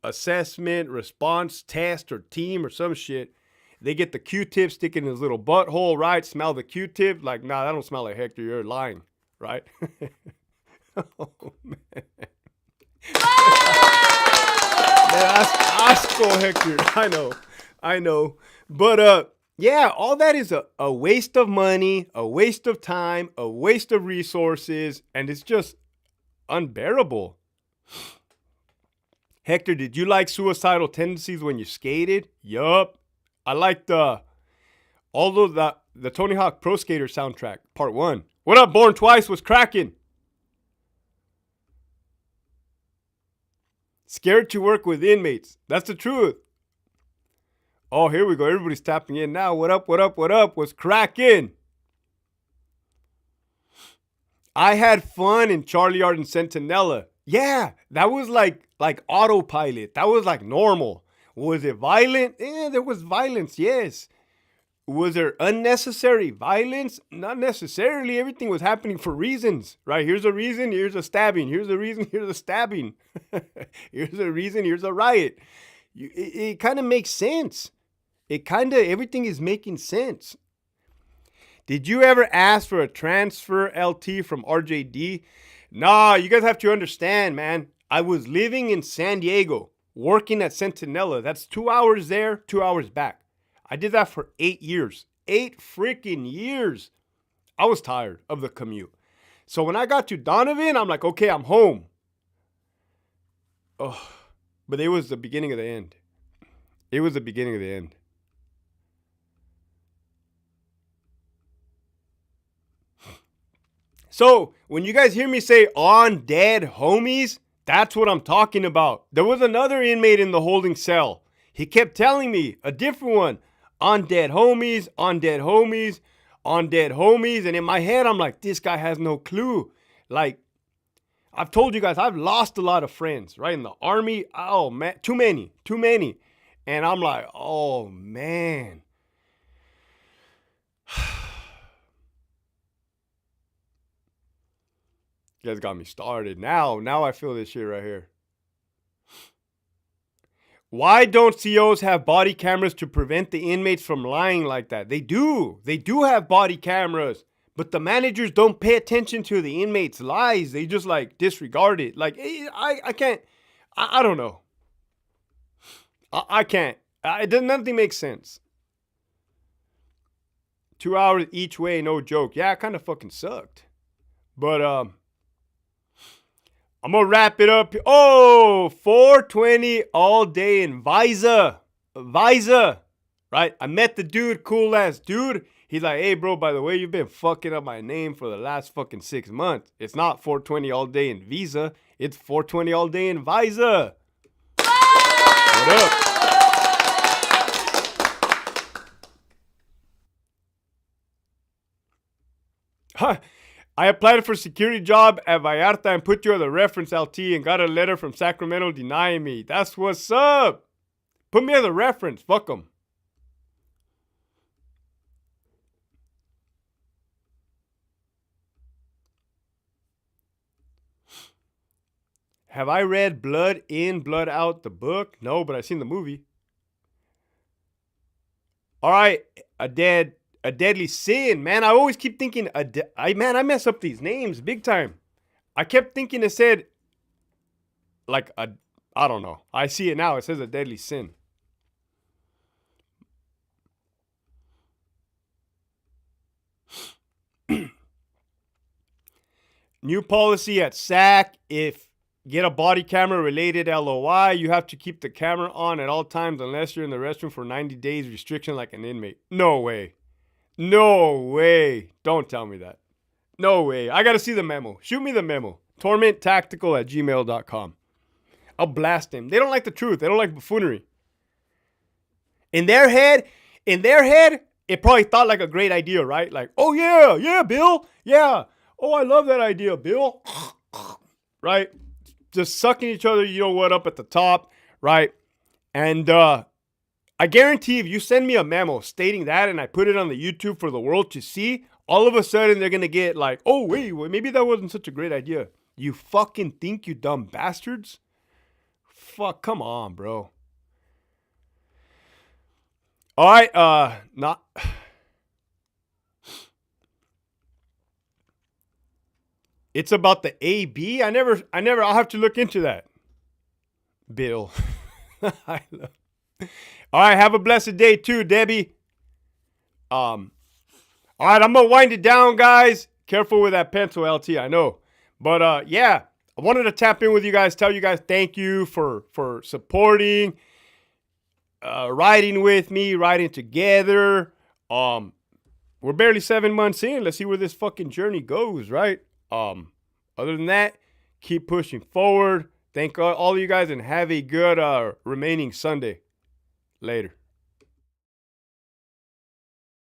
assessment response test or team or some shit. They get the Q-tip, stick it in his little butthole, right? Smell the Q-tip. Like, nah, that don't smell like Hector. You're lying, right? Oh, man. Asco, Hector. I know. But, yeah, all that is a waste of money, a waste of time, a waste of resources, and it's just unbearable. Hector, did you like Suicidal Tendencies when you skated? Yup. I liked the Tony Hawk Pro Skater soundtrack, part 1. What up, Born Twice was cracking. Scared to work with inmates. That's the truth. Oh, here we go. Everybody's tapping in now. What up? Was cracking. I had fun in Charlie Art and Centinela. Yeah, that was like autopilot. That was like normal. Was it violent? Yeah, there was violence, yes. Was there unnecessary violence? Not necessarily. Everything was happening for reasons, right? Here's a reason, here's a stabbing. Here's a reason, here's a stabbing. Here's a reason, here's a riot. It kind of makes sense. Everything is making sense. Did you ever ask for a transfer LT from RJD? Nah, you guys have to understand, man. I was living in San Diego, working at Centinela. That's 2 hours there, 2 hours back. I did that for 8 years. 8 freaking years. I was tired of the commute. So when I got to Donovan, I'm like, okay, I'm home. Oh, but it was the beginning of the end. It was the beginning of the end. So when you guys hear me say on dead homies, that's what I'm talking about. There was another inmate in the holding cell. He kept telling me, a different one, on dead homies, on dead homies, on dead homies. And in my head, I'm like, this guy has no clue. Like, I've told you guys, I've lost a lot of friends, right? In the army, oh man, too many. And I'm like, oh man. You guys got me started. Now I feel this shit right here. Why don't COs have body cameras to prevent the inmates from lying like that? They do. They do have body cameras. But the managers don't pay attention to the inmates' lies. They just like disregard it. Like, I can't. I don't know. I can't. Nothing makes sense. 2 hours each way, no joke. Yeah, it kind of fucking sucked. But I'm gonna wrap it up. Oh, 420 all day in Visa. Right? I met the dude, cool ass dude. He's like, hey, bro, by the way, you've been fucking up my name for the last fucking 6 months. It's not 420 all day in Visa. It's 420 all day in Visa. What up? I applied for a security job at Vallarta and put you as a reference, LT, and got a letter from Sacramento denying me. That's what's up. Put me as a reference. Fuck them. Have I read Blood In, Blood Out, the book? No, but I've seen the movie. All right, a deadly sin, man. I always keep thinking, I mess up these names big time. I kept thinking it said, like, I don't know. I see it now. It says a deadly sin. New policy at SAC. If get a body camera related LOI, you have to keep the camera on at all times unless you're in the restroom for 90 days restriction like an inmate. No way. No way. Don't tell me that. No way. I got to see the memo. Shoot me the memo. tormenttactical@gmail.com. I'll blast them. They don't like the truth. They don't like buffoonery. In their head, it probably thought like a great idea, right? Like, oh yeah, Bill. Yeah. Oh, I love that idea, Bill. Right? Just sucking each other, you know what, up at the top, right? And I guarantee if you send me a memo stating that and I put it on the YouTube for the world to see, all of a sudden they're going to get like, oh, wait, maybe that wasn't such a great idea. You fucking think, you dumb bastards? Fuck, come on, bro. All right, not... It's about the AB? I'll have to look into that. Bill. All right, have a blessed day too, Debbie. All right, I'm going to wind it down, guys. Careful with that pencil, LT, I know. But yeah, I wanted to tap in with you guys, tell you guys thank you for supporting, riding with me, riding together. We're barely 7 months in. Let's see where this fucking journey goes, right? Other than that, keep pushing forward. Thank all of you guys and have a good remaining Sunday. Later.